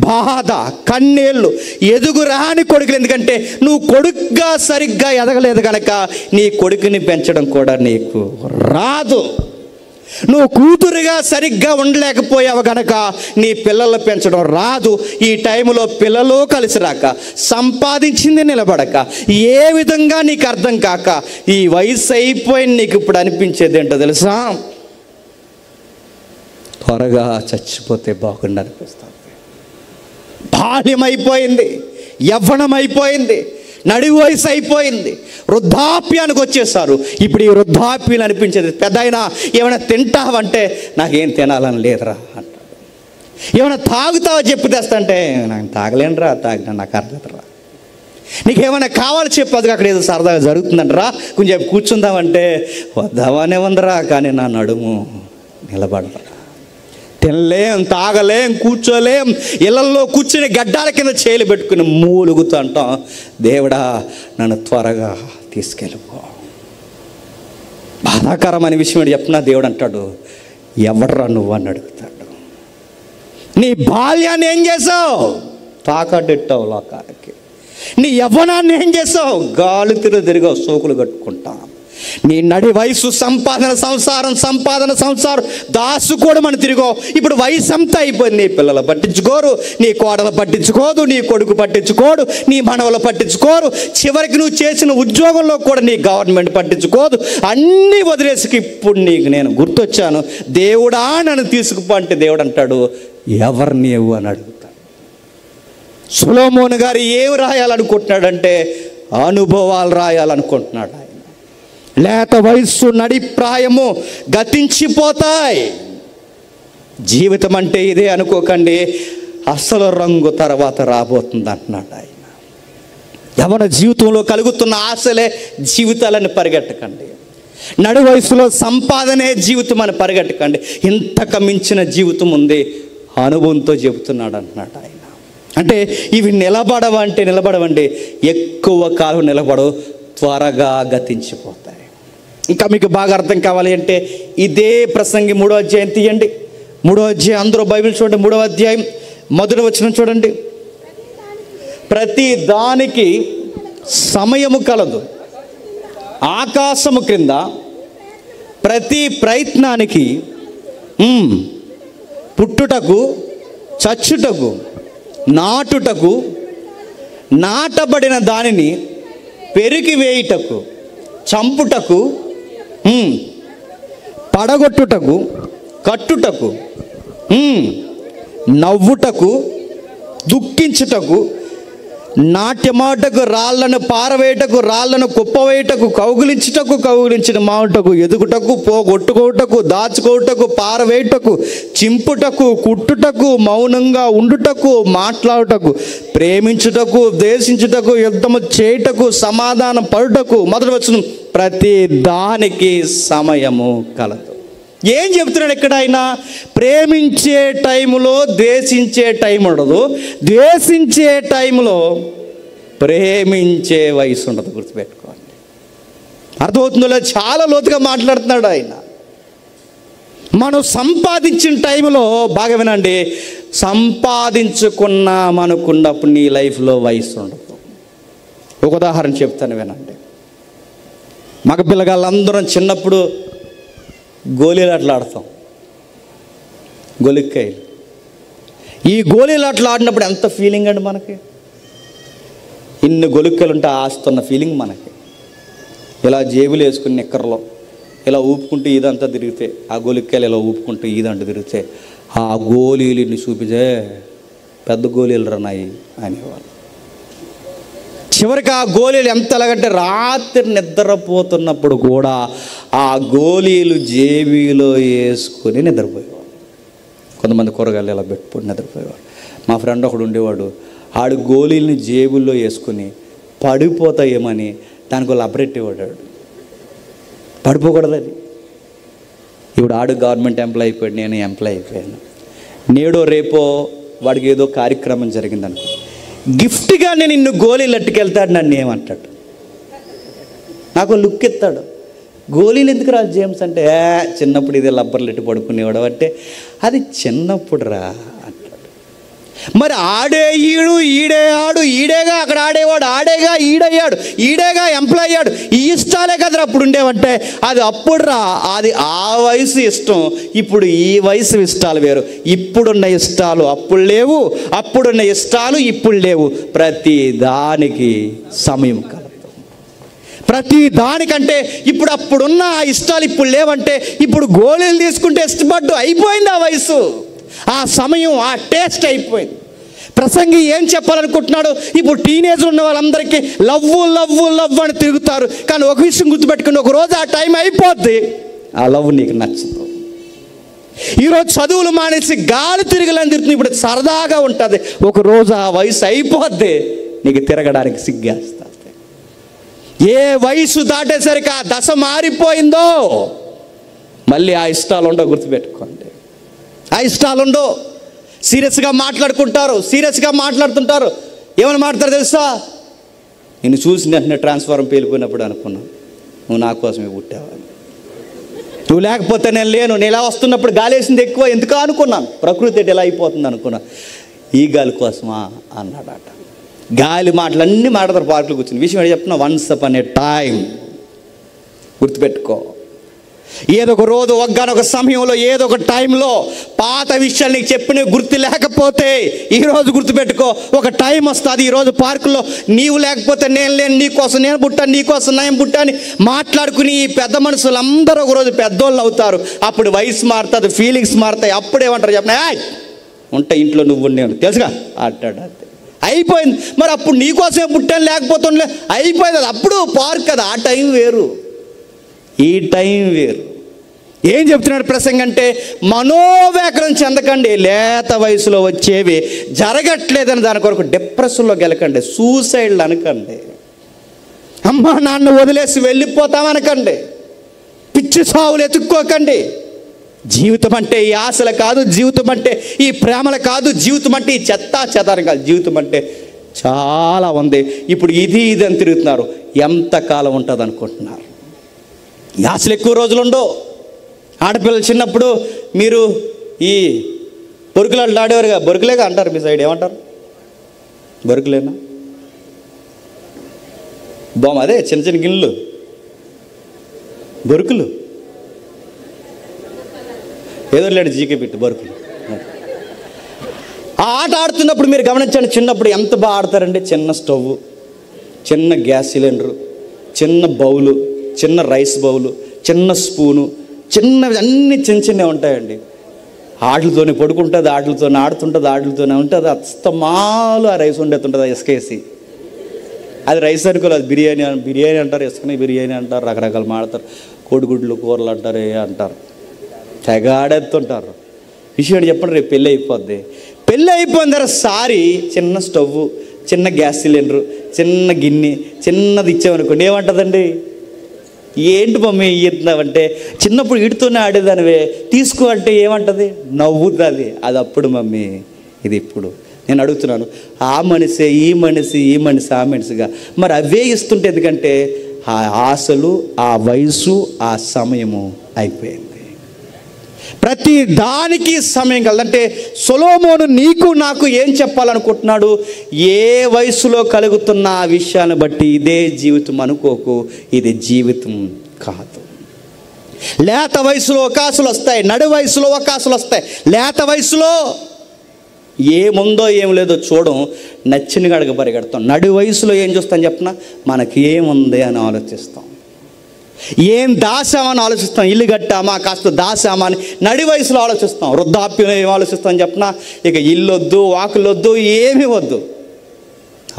B: బాధ, కన్నీళ్ళు, ఎదుగురాని కొడుకులు. ఎందుకంటే నువ్వు కొడుకుగా సరిగ్గా ఎదగలేదు కనుక నీ కొడుకుని పెంచడం కూడా నీకు రాదు. నువ్వు కూతురుగా సరిగ్గా ఉండలేకపోయావు కనుక నీ పిల్లలు పెంచడం రాదు. ఈ టైంలో పిల్లలు కలిసి రాక, సంపాదించింది నిలబడక, ఏ విధంగా నీకు అర్థం కాక ఈ వయసు అయిపోయింది. నీకు ఇప్పుడు అనిపించేది ఏంటో తెలుసా, త్వరగా చచ్చిపోతే బాగుండు అనిపిస్తుంది. బాల్యం అయిపోయింది, యవ్వనం అయిపోయింది, నడి వయసు అయిపోయింది, వృద్ధాప్యానికి వచ్చేసారు. ఇప్పుడు ఈ వృద్ధాప్యం అనిపించేది, పెద్ద అయినా ఏమైనా తింటావంటే నాకేం తినాలని లేదురా అంటాడు. ఏమైనా తాగుతావా చెప్పు తెస్తా అంటే నాకు తాగలేనురా, తాగినా నాకు అర్థరా. నీకేమైనా కావాలి చెప్పు, అది అక్కడ ఏదో సరదాగా జరుగుతుందంటరా, కొంచెం కూర్చుందామంటే వద్దామనే ఉందరా, కానీ నా నడుము నిలబడరా. తినలేం, తాగలేం, కూర్చోలేం, ఇళ్ళల్లో కూర్చుని గడ్డాల కింద చేలు పెట్టుకుని మూలుగుతూ అంటాం, దేవుడా నన్ను త్వరగా తీసుకెళ్ళిపో. బాధాకరమైన విషయం ఏంటి చెప్పినా, దేవుడు అంటాడు, ఎవడరా నువ్వు అని అడుగుతాడు. నీ బాల్యాన్ని ఏం చేసావు? తాకట్టెట్టావు లోకానికి. నీ యవ్వనాన్ని ఏం చేసావు? గాలి తిరిగావు, సోకులు కట్టుకుంటా. నీ నడి వయసు సంపాదన సంసారం దాసుకోవడం అని తిరిగో. ఇప్పుడు వయసు అంతా అయిపోయింది. నీ పిల్లలు పట్టించుకోరు, నీ కోడలు పట్టించుకోదు, నీ కొడుకు పట్టించుకోడు, నీ మనవలు పట్టించుకోరు, చివరికి నువ్వు చేసిన ఉద్యోగంలో కూడా నీ గవర్నమెంట్ పట్టించుకోదు. అన్నీ వదిలేసి ఇప్పుడు నీకు నేను గుర్తొచ్చాను, దేవుడా నన్ను తీసుకుపో అంటే దేవుడు అంటాడు, ఎవరు నీవు అని అడుగుతాడు. సొలొమోను గారు ఏం రాయాలనుకుంటున్నాడంటే అనుభవాలు రాయాలనుకుంటున్నాడు. ఆయన లేత వయస్సు నడిప్రాయము గతించిపోతాయి. జీవితం అంటే ఇదే అనుకోకండి, అసలు రంగు తర్వాత రాబోతుంది అంటున్నాడు ఆయన. యవ్వన జీవితంలో కలుగుతున్న ఆశలే జీవితాలని పరిగెట్టకండి. నడి వయసులో సంపాదనే జీవితం అని పరిగెట్టకండి. ఇంతకు మించిన జీవితం ఉంది, అనుభవంతో చెబుతున్నాడు అంటున్నాడు ఆయన. అంటే ఇవి నిలబడవండి, ఎక్కువ కాలం నిలబడవు, త్వరగా గతించిపోతాయి. ఇంకా మీకు బాగా అర్థం కావాలి అంటే ఇదే ప్రసంగి 3వ అధ్యాయం తీయండి. 3వ అధ్యాయం, అందరూ బైబిల్ చూడండి. 3వ అధ్యాయం 1వ వచనం చూడండి. ప్రతి దానికి సమయము కలదు, ఆకాశము క్రింద ప్రతి ప్రయత్నానికి పుట్టుటకు, చచ్చుటకు, నాటుటకు, నాటబడిన దానిని పెరికి వేయుటకు, చంపుటకు, పడగొట్టుటకు, కట్టుటకు, నవ్వుటకు, దుఃఖించుటకు, నాట్యమాటకు, రాళ్లను పారవేయటకు, రాళ్లను కుప్పవేయటకు, కౌగిలించుటకు, కౌగిలించిన మాటకు, ఎదుగుటకు, పోగొట్టుకోటకు, దాచుకోటకు, పారవేయటకు, చింపుటకు, కుట్టుటకు, మౌనంగా ఉండుటకు, మాట్లాడుటకు, ప్రేమించుటకు, ద్వేషించుటకు, యుద్ధము చేయుటకు, సమాధానం పడుటకు. మొదటి వచనం, ప్రతి దానికి సమయము కలదు. ఏం చెప్తున్నాడు ఇక్కడ ఆయన? ప్రేమించే టైంలో ద్వేషించే టైం ఉండదు, ద్వేషించే టైంలో ప్రేమించే వయసు ఉండదు. గుర్తుపెట్టుకోండి. అర్థమవుతుందో? చాలా లోతుగా మాట్లాడుతున్నాడు ఆయన. మనం సంపాదించిన టైంలో, బాగా వినండి, సంపాదించుకున్నాం అనుకున్నప్పుడు నీ లైఫ్లో వయసు ఉండదు. ఒక ఉదాహరణ చెప్తాను, వినండి. మగ పిల్లగాళ్ళందరం చిన్నప్పుడు గోళీలాటలు ఆడతాం, గొలిక్కాయలు. ఈ గోళీలాటలు ఆడినప్పుడు ఎంత ఫీలింగ్ అండి మనకి. ఇన్ని గొలిక్కాయలు ఉంటే ఆస్తున్న ఫీలింగ్ మనకి. ఇలా జేబులు వేసుకుని నిక్కర్లో ఇలా ఊపుకుంటూ ఇదంతా తిరిగితే, ఆ గొలిక్కాయలు ఇలా ఊపుకుంటూ ఇదంతా తిరిగితే, ఆ గోళీలు చూపితే పెద్ద గోళీలు రన్నాయి అనేవాళ్ళు. చివరికి ఆ గోళీలు ఎంత ఎలాగంటే, రాత్రి నిద్రపోతున్నప్పుడు కూడా ఆ గోళీలు జేబీలో వేసుకొని నిద్రపోయేవాడు. కొంతమంది కూరగాయలు ఇలా పెట్టుకుని నిద్రపోయేవాడు. మా ఫ్రెండ్ ఒకడు ఉండేవాడు, ఆడు గోళీలని జేబుల్లో వేసుకుని పడిపోతాయేమని దానికి లబ్బరెట్టేవాడు. పడిపోకూడదు అది. ఇప్పుడు ఆడు గవర్నమెంట్ ఎంప్లాయ్ అయిపోయాడు, నేను ఎంప్లాయ్ అయిపోయాను. నేడో రేపో వాడికి ఏదో కార్యక్రమం జరిగిందనుకో, గిఫ్ట్గా నేను ఇన్ని గోళీలు అట్టుకెళ్తాడు. నన్ను ఏమంటాడు? నాకు లుక్ ఎత్తాడు. గోళీలు ఎందుకు రా జేమ్స్ అంటే, చిన్నప్పుడు ఇదే లబ్బర్లు ఎట్టు పడుకునేవాడు అంటే, అది చిన్నప్పుడు రా అంటాడు. మరి ఆడే ఈడు, ఈడే ఆడు, ఈడేగా అక్కడ ఆడేవాడు, ఆడేగా ఈడయ్యాడు, ఈడేగా ఎంప్లాయ్ అయ్యాడు. ఈ ఇష్టాలే కదరా అప్పుడు ఉండేవంటే, అది అప్పుడు రా. అది ఆ వయసు ఇష్టం, ఇప్పుడు ఈ వయసు ఇష్టాలు వేరు. ఇప్పుడున్న ఇష్టాలు అప్పుడు లేవు, అప్పుడున్న ఇష్టాలు ఇప్పుడు లేవు. ప్రతి దానికి సమయం కలదు. ప్రతి దానికంటే ఇప్పుడు అప్పుడున్న ఆ ఇష్టాలు ఇప్పుడు లేవంటే, ఇప్పుడు గోళీలు తీసుకుంటే ఇష్టపడ్డు అయిపోయింది ఆ వయసు, ఆ సమయం, ఆ టేస్ట్ అయిపోయింది. ప్రసంగి ఏం చెప్పాలనుకుంటున్నాడు? ఇప్పుడు టీనేజ్ ఉన్న వాళ్ళందరికీ లవ్వు లవ్వు లవ్ అని తిరుగుతారు. కానీ ఒక విషయం గుర్తుపెట్టుకుని, ఒక రోజు ఆ టైం అయిపోద్ది, ఆ లవ్ నీకు నచ్చదు. ఈరోజు చదువులు మానేసి గాలి తిరగలని తిరుగుతుంది, ఇప్పుడు సరదాగా ఉంటుంది. ఒక రోజు ఆ వయసు అయిపోద్ది, నీకు తిరగడానికి సిగ్గేస్తుంది. ఏ వయసు దాటేసరికి ఆ దశ మారిపోయిందో మళ్ళీ ఆ ఇష్టాలు ఉండవు. గుర్తుపెట్టుకోండి, ఆ ఇష్టాలు ఉండవు. సీరియస్గా మాట్లాడుకుంటారు, సీరియస్గా మాట్లాడుతుంటారు. ఏమని మాట్లాడతారు తెలుసా? నిన్ను చూసి వెంటనే ట్రాన్స్ఫార్మర్ పేలిపోయినప్పుడు అనుకున్నాను, నువ్వు నా కోసమే పుట్టావని. నువ్వు లేకపోతే నేను లేను. నేను ఇలా వస్తున్నప్పుడు గాలి వేసింది ఎక్కువ, ఎందుకు అనుకున్నాను. ప్రకృతి ఎలా అయిపోతుంది అనుకున్నాను. ఈ గాలి కోసమా అన్నాడట. గాలి మాటలన్నీ మాట్లాడతారు పార్కులు కూర్చుని. విషయం ఏంటి చెప్తున్నా? వన్స్ అపాన్ ఏ టైం. గుర్తుపెట్టుకో, ఏదో ఒక రోజు, ఒక్కనొక సమయంలో, ఏదో ఒక టైంలో పాత విషయాలు నీకు చెప్పిన గుర్తు లేకపోతే, ఈరోజు గుర్తుపెట్టుకో, ఒక టైం వస్తుంది. ఈరోజు పార్కులో నీవు లేకపోతే నేను లేను, నీకోసం నేను పుట్టాను, నీకోసం నేను పుట్టాను మాట్లాడుకుని ఈ పెద్ద మనుషులు అందరూ ఒకరోజు పెద్దోళ్ళు అవుతారు. అప్పుడు వయసు మారుతుంది, ఫీలింగ్స్ మారుతాయి. అప్పుడేమంటారు చెప్పిన, ఉంటాయి ఇంట్లో నువ్వు నేను తెలుసుగా అంటాడు. అంతే, అయిపోయింది. మరి అప్పుడు నీకోసమే పుట్టాను, లేకపోతే అయిపోయింది. అది అప్పుడు పార్క్ కదా, ఆ టైం వేరు, ఈ టైం వేరు. ఏం చెప్తున్నాడు ప్రసంగం అంటే, మనోవ్యాకులం చెందకండి. లేత వయసులో వచ్చేవి జరగట్లేదని దాని కొరకు డిప్రెషన్లోకి వెళ్ళకండి, సూసైడ్లు అనకండి, అమ్మ నాన్న వదిలేసి వెళ్ళిపోతామనకండి, పిచ్చి సావులు ఎత్తుక్కోకండి. జీవితం అంటే ఈ ఆశలు కాదు, జీవితం అంటే ఈ ప్రేమలు కాదు, జీవితం అంటే ఈ చెత్తా చెదారం కాదు. జీవితం అంటే చాలా ఉంది. ఇప్పుడు ఇది అని తిరుగుతున్నారు. ఎంతకాలం ఉంటుంది అనుకుంటున్నారు? ఈ ఆశలు ఎక్కువ రోజులు ఉండవు. ఆడపిల్లలు చిన్నప్పుడు మీరు ఈ బొరుకులాటలు ఆడేవారుగా, బొరుకులేగా అంటారు మీ సైడ్, ఏమంటారు? బొరుకులేనా? అదే చిన్న చిన్న గిన్నెలు, బొరుకులు. ఏదో లేడు జీకే పెట్టి బొరుకులు. ఆ ఆట ఆడుతున్నప్పుడు మీరు గమనించండి, చిన్నప్పుడు ఎంత బాగా ఆడతారండి. చిన్న స్టవ్, చిన్న గ్యాస్ సిలిండరు, చిన్న బౌలు, చిన్న రైస్ బౌలు, చిన్న స్పూను, చిన్నవి అన్నీ చిన్న చిన్నవి ఉంటాయండి. ఆటలతోనే పడుకుంటుంది, ఆటలతోనే ఆడుతుంటుంది, ఆటలతోనే ఉంటుంది. అస్తమాలు ఆ రైస్ వండుతుంటుంది ఇసుకేసి. అది రైస్ అనుకోలేదు, అది బిర్యానీ అంటారు, ఇసుకని బిర్యానీ అంటారు, రకరకాలు మాడతారు, కోడిగుడ్లు కూరలు అంటారు, అంటారు, తెగ ఆడేస్తుంటారు. విషయం చెప్పండి, రేపు పెళ్ళి అయిపోద్ది. పెళ్ళి అయిపోయిన తర్వాత సారి చిన్న స్టవ్, చిన్న గ్యాస్ సిలిండరు, చిన్న గిన్నె చిన్నది ఇచ్చామనుకోండి, ఏమంటుందండి? ఏంటి మమ్మీ ఇస్తున్నావంటే, చిన్నప్పుడు వీటితోనే ఆడేదానివే, తీసుకో అంటే ఏమంటుంది? నవ్వుతుంది. అది అప్పుడు మమ్మీ, ఇది ఇప్పుడు. నేను అడుగుతున్నాను, ఆ మనిషే ఈ మనిషి, ఈ మనిషి ఆ మనిషిగా మరి అవే ఇస్తుంటే, ఎందుకంటే ఆ ఆశలు, ఆ వయసు, ఆ సమయము అయిపోయింది. ప్రతి దానికి సమయం కలదంటే సొలొమోను నీకు నాకు ఏం చెప్పాలనుకుంటున్నాడు? ఏ వయసులో కలుగుతున్న ఆ విషయాన్ని బట్టి ఇదే జీవితం అనుకోకు, ఇది జీవితం కాదు. లేత వయసులో అవకాశాలు వస్తాయి, నడు వయసులో అవకాశాలు వస్తాయి. లేత వయసులో ఏముందో ఏం లేదో చూడం, నచ్చిన గడగ పరిగెడతాం. నడు వయసులో ఏం చూస్తాం చెప్పిన, మనకి ఏముంది అని ఆలోచిస్తాం, ఏం దాసామని ఆలోచిస్తాం. ఇల్లు కట్టామా, కాస్త దాసామా అని నడి వయసులో ఆలోచిస్తాం. వృద్ధాప్యం ఏం ఆలోచిస్తాం చెప్పిన, ఇక ఇల్లు వద్దు, వాకులు వద్దు, ఏమీ వద్దు.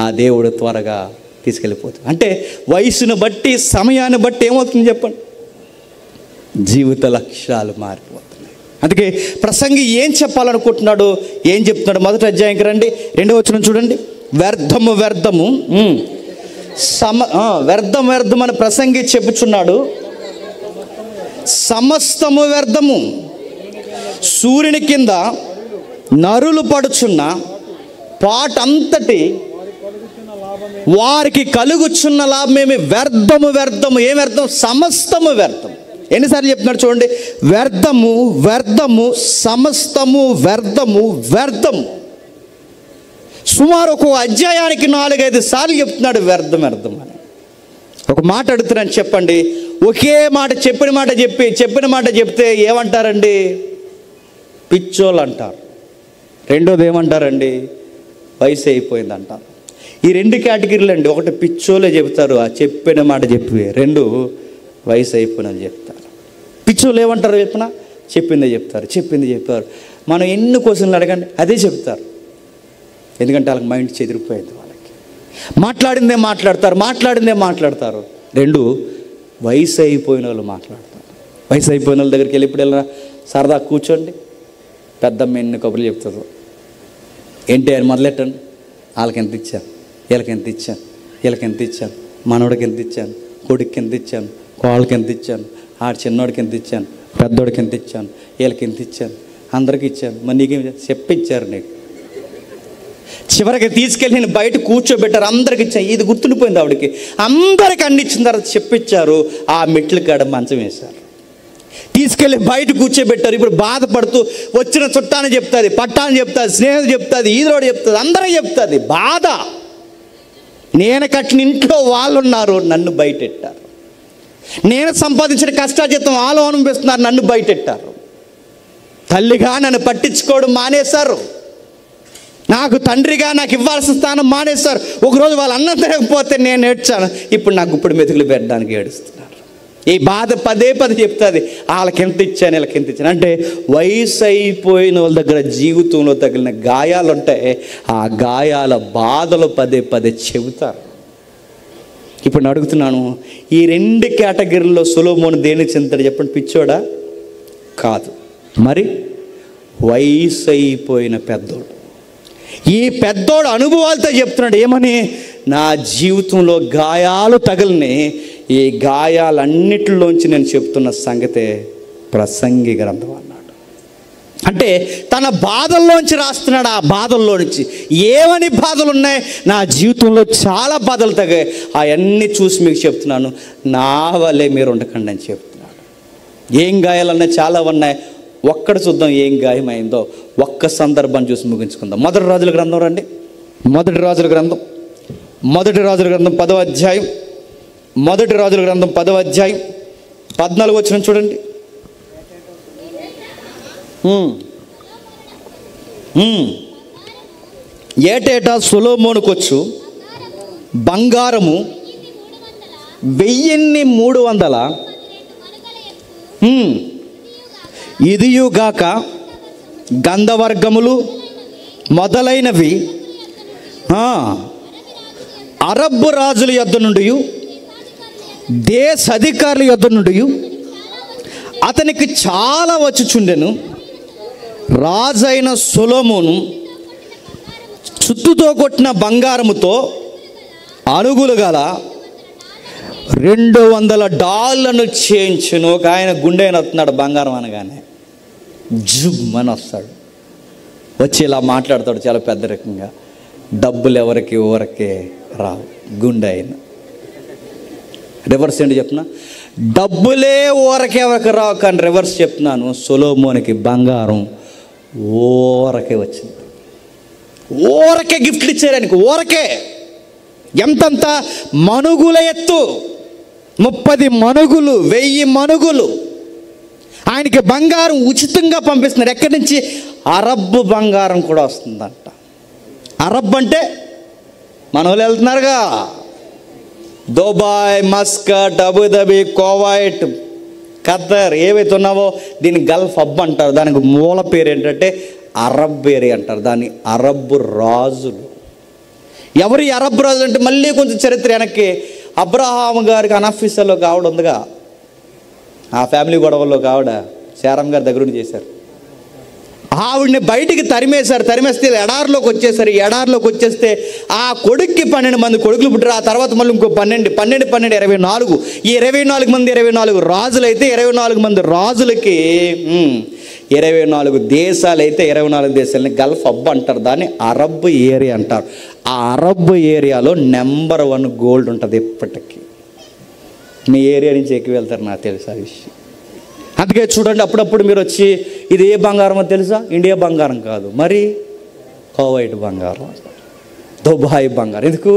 B: ఆ దేవుడు త్వరగా తీసుకెళ్ళిపోతుంది. అంటే వయసును బట్టి, సమయాన్ని బట్టి ఏమవుతుంది చెప్పండి, జీవిత లక్ష్యాలు మారిపోతున్నాయి. అందుకే ప్రసంగి ఏం చెప్పాలనుకుంటున్నాడు, ఏం చెప్తున్నాడు? మొదటి అధ్యాయంకి రండి, 2వ వచనం చూడండి. వ్యర్థము వ్యర్థము వ్యర్థం వ్యర్థం అని ప్రసంగి చెప్పుచున్నాడు. సమస్తము వ్యర్థము, సూర్యుని కింద నరులు పడుచున్న పాటంతటి వారికి కలుగుచున్న లాభమేమి? వ్యర్థము వ్యర్థము. ఏం వ్యర్థం? సమస్తము వ్యర్థం. ఎన్నిసార్లు చెప్తున్నాడు చూడండి, వ్యర్థము వ్యర్థము, సమస్తము వ్యర్థము వ్యర్థము. సుమారు ఒక అధ్యాయానికి 4-5 సార్లు చెప్తున్నాడు వ్యర్థం వ్యర్థం అని. ఒక మాట అడుగుతున్నాను, చెప్పండి. ఒకే మాట చెప్పిన మాట చెప్తే ఏమంటారండి? పిచ్చోళ్ళు అంటారు. రెండోది ఏమంటారండి? వయసు అయిపోయింది అంటారు. ఈ 2 కేటగిరీలు అండి. ఒకటి పిచ్చోళ్ళే చెప్తారు, ఆ చెప్పిన మాట చెప్పి. 2 వయసు అయిపోయినని చెప్తారు. పిచ్చోళ్ళు ఏమంటారు చెప్పిన? చెప్పిందే చెప్తారు. మనం ఎన్ని క్వశ్చన్లు అడగండి అదే చెప్తారు. ఎందుకంటే వాళ్ళకి మైండ్ చెదిరిపోయింది. వాళ్ళకి మాట్లాడిందే మాట్లాడతారు. 2 వయసు అయిపోయిన వాళ్ళు మాట్లాడతారు. వయసు అయిపోయిన వాళ్ళ దగ్గరికి వెళ్ళి ఇప్పుడు వెళ్ళినా సరదా కూర్చోండి, పెద్దమ్మ ఎన్ని కబుర్లు చెప్తారు. ఏంటి అని మొదలెట్టండి. వాళ్ళకి ఎంత ఇచ్చాను, వీళ్ళకి ఎంత ఇచ్చాను, మనోడికి ఎంత ఇచ్చాను, కొడుక్కి ఎంత ఇచ్చాను, కోళ్ళకి ఎంత ఇచ్చాను, ఆడ చిన్నోడికి ఎంత ఇచ్చాను, పెద్దోడికి ఎంత ఇచ్చాను, వీళ్ళకి ఎంత ఇచ్చాను, అందరికి ఇచ్చాను. మరి నీకేం చెప్పిచ్చారు? నీకు చివరికి తీసుకెళ్ళి నేను బయట కూర్చోబెట్టారు, అందరికి ఇచ్చాను. ఇది గుర్తుండిపోయింది ఆవిడకి. అందరికి అన్ని ఇచ్చిన తర్వాత చెప్పించారు, ఆ మెట్ల కాడ మంచం వేశారు, తీసుకెళ్ళి బయట కూర్చోబెట్టారు. ఇప్పుడు బాధపడుతూ వచ్చిన చుట్టాన్ని చెప్తుంది, పట్టాన్ని చెప్తుంది, స్నేహితులు చెప్తుంది, ఈదోడు చెప్తుంది, అందరూ చెప్తుంది. బాధ, నేను కట్టిన ఇంట్లో వాళ్ళు ఉన్నారు, నన్ను బయటెట్టారు. నేను సంపాదించిన కష్టార్జితం వాళ్ళు అనుభవిస్తున్నారు, నన్ను బయటెట్టారు. తల్లిగా నన్ను పట్టించుకోవడం మానేశారు, నాకు తండ్రిగా నాకు ఇవ్వాల్సిన స్థానం మానేశారు. ఒకరోజు వాళ్ళు అన్నం తినకపోతే నేను ఏడ్చాను, ఇప్పుడు నాకు ఇప్పుడు మెతుకులు పెట్టడానికి ఏడుస్తున్నారు. ఈ బాధ పదే చెప్తుంది, వాళ్ళకి ఎంత ఇచ్చాను, వీళ్ళకి ఎంత ఇచ్చాను. అంటే వయసు అయిపోయిన వాళ్ళ దగ్గర జీవితంలో తగిలిన గాయాలు ఉంటాయి, ఆ గాయాల బాధలు పదే చెబుతారు. ఇప్పుడు నేను అడుగుతున్నాను, ఈ 2 కేటగిరీల్లో సొలొమోను దేనికి చెందుతాడు చెప్పండి? పిచ్చోడా? కాదు. మరి వయసు అయిపోయిన పెద్దోడు. ఈ పెద్దోడు అనుభవాలతో చెప్తున్నాడు ఏమని? నా జీవితంలో గాయాలు తగిలిని, ఈ గాయాలన్నిటిలోంచి నేను చెప్తున్న సంగతే ప్రసంగి గ్రంథం అన్నాడు. అంటే తన బాధల్లోంచి రాస్తున్నాడు. ఆ బాధల్లో నుంచి ఏమని బాధలు ఉన్నాయి? నా జీవితంలో చాలా బాధలు తగ్గాయి, అవన్నీ చూసి మీకు చెప్తున్నాను, నా వల్లే మీరు ఉండకండి అని చెప్తున్నాడు. ఏం గాయాలన్నా చాలా ఉన్నాయి. ఒక్కడ చూద్దాం ఏం గాయమైందో. ఒక్క సందర్భం చూసి ముగించుకుందాం. మొదటి రాజుల గ్రంథం రండి. మొదటి రాజుల గ్రంథం 10వ అధ్యాయం. మొదటి రాజుల గ్రంథం 10వ అధ్యాయం 14 వచనం చూడండి. ఏటేటా సొలొమోనుకొచ్చు బంగారము 1300 ఇదియుగాక గంధవర్గములు మొదలైనవి అరబ్బు రాజుల యొద్ద నుండి, దేశ అధికారుల యొద్ద నుండి అతనికి చాలా వచ్చుచుండెను. రాజైన సొలొమోను చుట్టుతో కొట్టిన బంగారముతో అలుగులు గల $200 చేయించును. ఒక ఆయన గుండెని వస్తున్నాడు బంగారం అనగానే, జుమ్మని వస్తాడు, వచ్చి ఇలా మాట్లాడతాడు చాలా పెద్ద రకంగా, డబ్బులు ఎవరికి ఊరకే రావు. గుండె అయిన రివర్స్ ఏంటి చెప్తున్నా, డబ్బులే ఊరకే ఎవరికి రావు, కానీ రివర్స్ చెప్తున్నాను, సొలొమోనుకి బంగారం ఊరకే వచ్చింది. ఊరకే గిఫ్ట్లు ఇచ్చారు ఆయనకి, ఊరకే. ఎంతంత మనుగుల ఎత్తు, 30 మనుగులు, 1000 మనుగులు. ఆయనకి బంగారం ఉచితంగా పంపిస్తున్నారు. ఎక్కడి నుంచి? అరబ్బు బంగారం కూడా వస్తుందంట. అరబ్ అంటే మన వాళ్ళు వెళ్తున్నారుగా, Dubai, Muscat, Abu Dhabi, Kuwait, Qatar, ఏవైతే ఉన్నావో దీన్ని గల్ఫ్ హబ్ అంటారు. దానికి మూల పేరు ఏంటంటే అరబ్ ఏరియా అంటారు. దాన్ని అరబ్బు రాజులు. ఎవరు ఈ అరబ్ రాజులు అంటే మళ్ళీ కొంచెం చరిత్ర వెనక్కి. అబ్రహాం గారికి అనఫీసర్లో ఒక ఆవిడ ఉందిగా, ఆ ఫ్యామిలీ గొడవల్లో ఒక ఆవిడ శారం గారి దగ్గర నుండి చేశారు. ఆవిడ్ని బయటికి తరిమేస్తే ఎడారిలోకి వచ్చేసారు. ఎడారిలోకి వచ్చేస్తే ఆ కొడుక్కి 12 మంది కొడుకులు పుట్టారు. ఆ తర్వాత మళ్ళీ ఇంకో 12 24. ఈ 24 మంది 24 రాజులు అయితే 24 మంది రాజులకి 24 దేశాలు అయితే 24 దేశాలని గల్ఫ్ హబ్ అంటారు. దాన్ని అరబ్ ఏరియా అంటారు. ఆ అరబ్ ఏరియాలో నెంబర్ 1 గోల్డ్ ఉంటుంది ఎప్పటికీ. మీ ఏరియా నుంచి ఎక్కువ వెళ్తారు, నాకు తెలుసు ఆ విషయం. అందుకే చూడండి, అప్పుడప్పుడు మీరు వచ్చి ఇది ఏ బంగారమో తెలుసా? ఇండియా బంగారం కాదు, మరి కువైట్ బంగారం, దుబాయ్ బంగారం. ఎందుకు?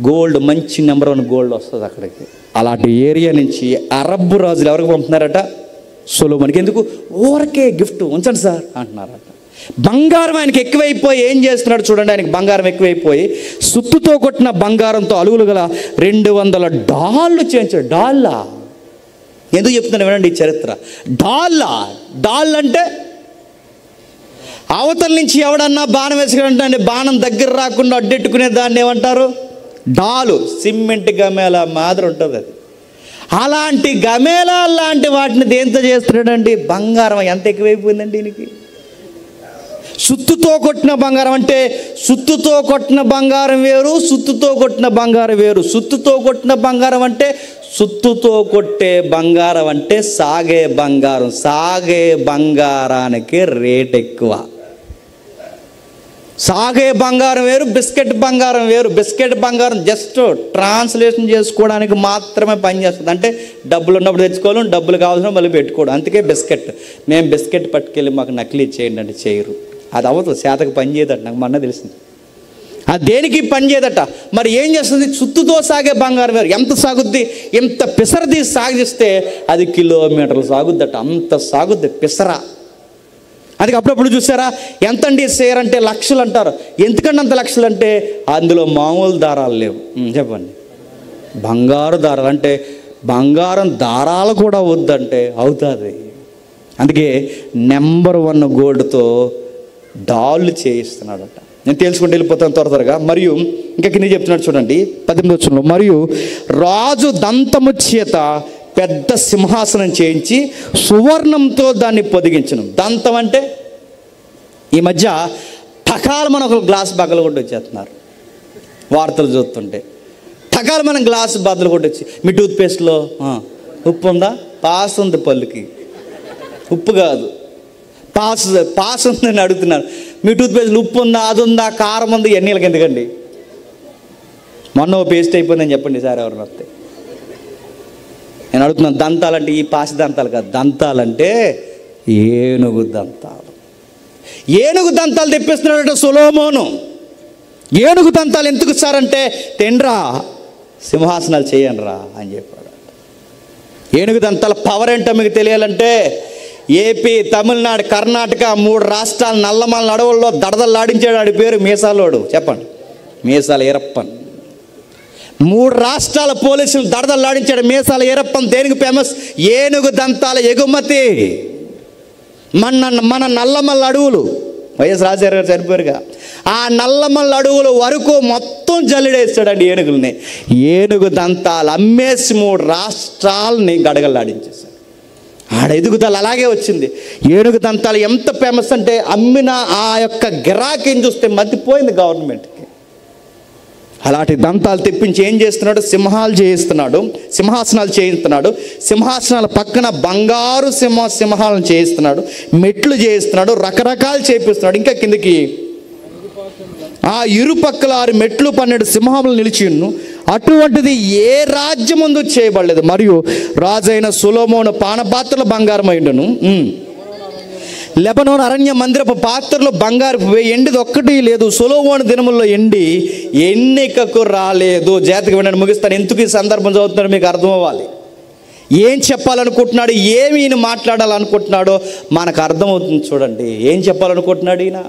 B: గోల్డ్, మంచి నెంబర్ 1 గోల్డ్ వస్తుంది అక్కడికి. అలాంటి ఏరియా నుంచి అరబ్ రాజులు ఎవరికి పంపుతున్నారట? సొలొమోనుకి. ఎందుకు? ఊరకే గిఫ్ట్ ఉంచండి సార్ అంటున్నారట. బంగారం ఆయనకి ఎక్కువైపోయి ఏం చేస్తున్నాడు చూడండి, ఆయనకి బంగారం ఎక్కువైపోయి సుత్తుతో కొట్టిన బంగారంతో అలుగులు గల $200 చేయించాడు. డాల్లా. ఎందుకు చెప్తున్నాను వినండి ఈ చరిత్ర. డాల్ అంటే అవతల నుంచి ఎవడన్నా బాణం వేసుకుంటే బాణం దగ్గర రాకుండా అడ్డెట్టుకునే దాన్ని ఏమంటారు? డాలు. సిమెంట్ గమేలా మాదిరి ఉంటుంది అది. అలాంటి గమేలా లాంటి వాటిని దేంతో చేస్తున్నాడండి? బంగారం. ఎంత ఎక్కువైపోయిందండి దీనికి. సుత్తుతో కొట్టిన బంగారం అంటే సుత్తుతో కొట్టిన బంగారం వేరు, సుత్తుతో కొట్టిన బంగారం వేరు. సుత్తుతో కొట్టిన బంగారం అంటే సుత్తుతో కొట్టే బంగారం అంటే సాగే బంగారం. సాగే బంగారానికి రేట్ ఎక్కువ. సాగే బంగారం వేరు, బిస్కెట్ బంగారం వేరు. బిస్కెట్ బంగారం జస్ట్ ట్రాన్స్లేషన్ చేసుకోవడానికి మాత్రమే పనిచేస్తుంది. అంటే డబ్బులు ఉన్నప్పుడు తెచ్చుకోవాలి, డబ్బులు కావాల్సిన మళ్ళీ పెట్టుకోవడం. అందుకే బిస్కెట్. మేము బిస్కెట్ పట్టుకెళ్ళి మాకు నకిలీ చేయండి అంటే చేయరు. అది అవ్వదు, శాతకు పని చేయదట. నాకు మొన్న తెలిసింది. అది దేనికి పని చేయదట. మరి ఏం చేస్తుంది? సుత్తుతో సాగే బంగారం వేరు. ఎంత సాగుద్ది? ఎంత పిసరది సాగిస్తే అది కిలోమీటర్లు సాగుద్దట. అంత సాగుద్ది పిసర. అది అప్పుడప్పుడు చూసారా, ఎంతండి షేర్ అంటే లక్షలు అంటారు. ఎందుకంటే అంత లక్షలు అంటే అందులో మామూలు దారాలు లేవు. చెప్పండి. బంగారు దారాలు అంటే బంగారం దారాలు కూడా వద్దంటే అవుతుంది. అందుకే నెంబర్ 1 గోల్డ్తో డాళ్ళు చేయిస్తున్నాడట. నేను తెలుసుకుంటూ వెళ్ళిపోతాను త్వరగా. మరియు ఇంకా కింద చెప్తున్నాడు చూడండి 18వ వచనంలో, మరియు రాజు దంతము చేత పెద్ద సింహాసనం చేయించి సువర్ణంతో దాన్ని పొదిగించను. దంతం అంటే ఈ మధ్య టకాలు మనం ఒక గ్లాస్ బద్దలు కొట్టి వచ్చేస్తున్నారు వార్తలు చూస్తుంటే. టకాలు మనం గ్లాస్ బద్దలు కొట్టి వచ్చి, మీ టూత్పేస్ట్లో ఉప్పు ఉందా? పాస్ ఉంది పళ్ళుకి. ఉప్పు కాదు, పాస్ ఉందని అడుగుతున్నారు. మీ టూత్పేస్ట్లో ఉప్పు ఉందా, అది ఉందా, కారం ఉంది, ఎన్నీళ్ళకి ఎందుకండి? మొన్న పేస్ట్ అయిపోయిందని చెప్పండి సార్ ఎవరు వస్తే. నేను అడుగుతున్నాను, దంతాలంటే ఈ పాసి దంతాలు కాదు, దంతాలంటే ఏనుగు దంతాలు. ఏనుగు దంతాలు తెప్పిస్తున్నాడట సొలొమోను. ఏనుగు దంతాలు ఎందుకు సార్ అంటే, తిండ్రా సింహాసనాలు చేయండిరా అని చెప్పాడు. ఏనుగు దంతాల పవర్ ఏంటో మీకు తెలియాలంటే, ఏపీ, తమిళనాడు, కర్ణాటక 3 రాష్ట్రాలు నల్లమల అడవుల్లో దడదల్లాడించాడు. ఆడి పేరు మీసాలోడు. చెప్పండి, మీసాల ఈరప్పన్. 3 రాష్ట్రాల పోలీసులు దడదల్లాడించాడు. మీసాల ఈరప్పన్ దేనికి ఫేమస్? ఏనుగు దంతాల ఎగుమతి. మన నల్లమల్ల అడవులు, వైఎస్ రాజశేఖర గారు చనిపోయారుగా, ఆ నల్లమల్ల అడవుల వరకు మొత్తం జల్లెడేస్తాడండి ఏనుగుల్ని. ఏనుగు దంతాలు అమ్మేసి 3 రాష్ట్రాలని గడగల్లాడించేశాడు. ఆడ ఎదుగుదల అలాగే వచ్చింది. ఏనుగు దంతాలు ఎంత ఫేమస్ అంటే అమ్మిన ఆ యొక్క గిరాకీని చూస్తే మతిపోయింది గవర్నమెంట్కి. అలాంటి దంతాలు తెప్పించి ఏం చేస్తున్నాడు? సింహాసనాలు చేయిస్తున్నాడు. సింహాసనాల పక్కన బంగారు సింహాలను చేయిస్తున్నాడు, మెట్లు చేయిస్తున్నాడు, రకరకాలు చేపిస్తున్నాడు. ఇంకా కిందకి ఆ ఇరుపక్కల 6 మెట్లు 12 సింహములు నిలిచియును. అటువంటిది ఏ రాజ్యం ముందు చేయబడలేదు. మరియు రాజైన సొలొమోను పానపాత్రలు బంగారం అయిండును. లెబనోను అరణ్య మందిరపు పాత్రలు బంగారు, ఎండిది ఒక్కటి లేదు. సొలొమోను దినముల్లో ఎండి ఎన్నికకు రాలేదు. జాతికి వినండి, ముగిస్తాను. ఎందుకు ఈ సందర్భం చదువుతున్నాడు మీకు అర్థం అవ్వాలి. ఏం చెప్పాలనుకుంటున్నాడు, ఏమి ఈయన మాట్లాడాలనుకుంటున్నాడో మనకు అర్థమవుతుంది. చూడండి ఏం చెప్పాలనుకుంటున్నాడు ఈయన.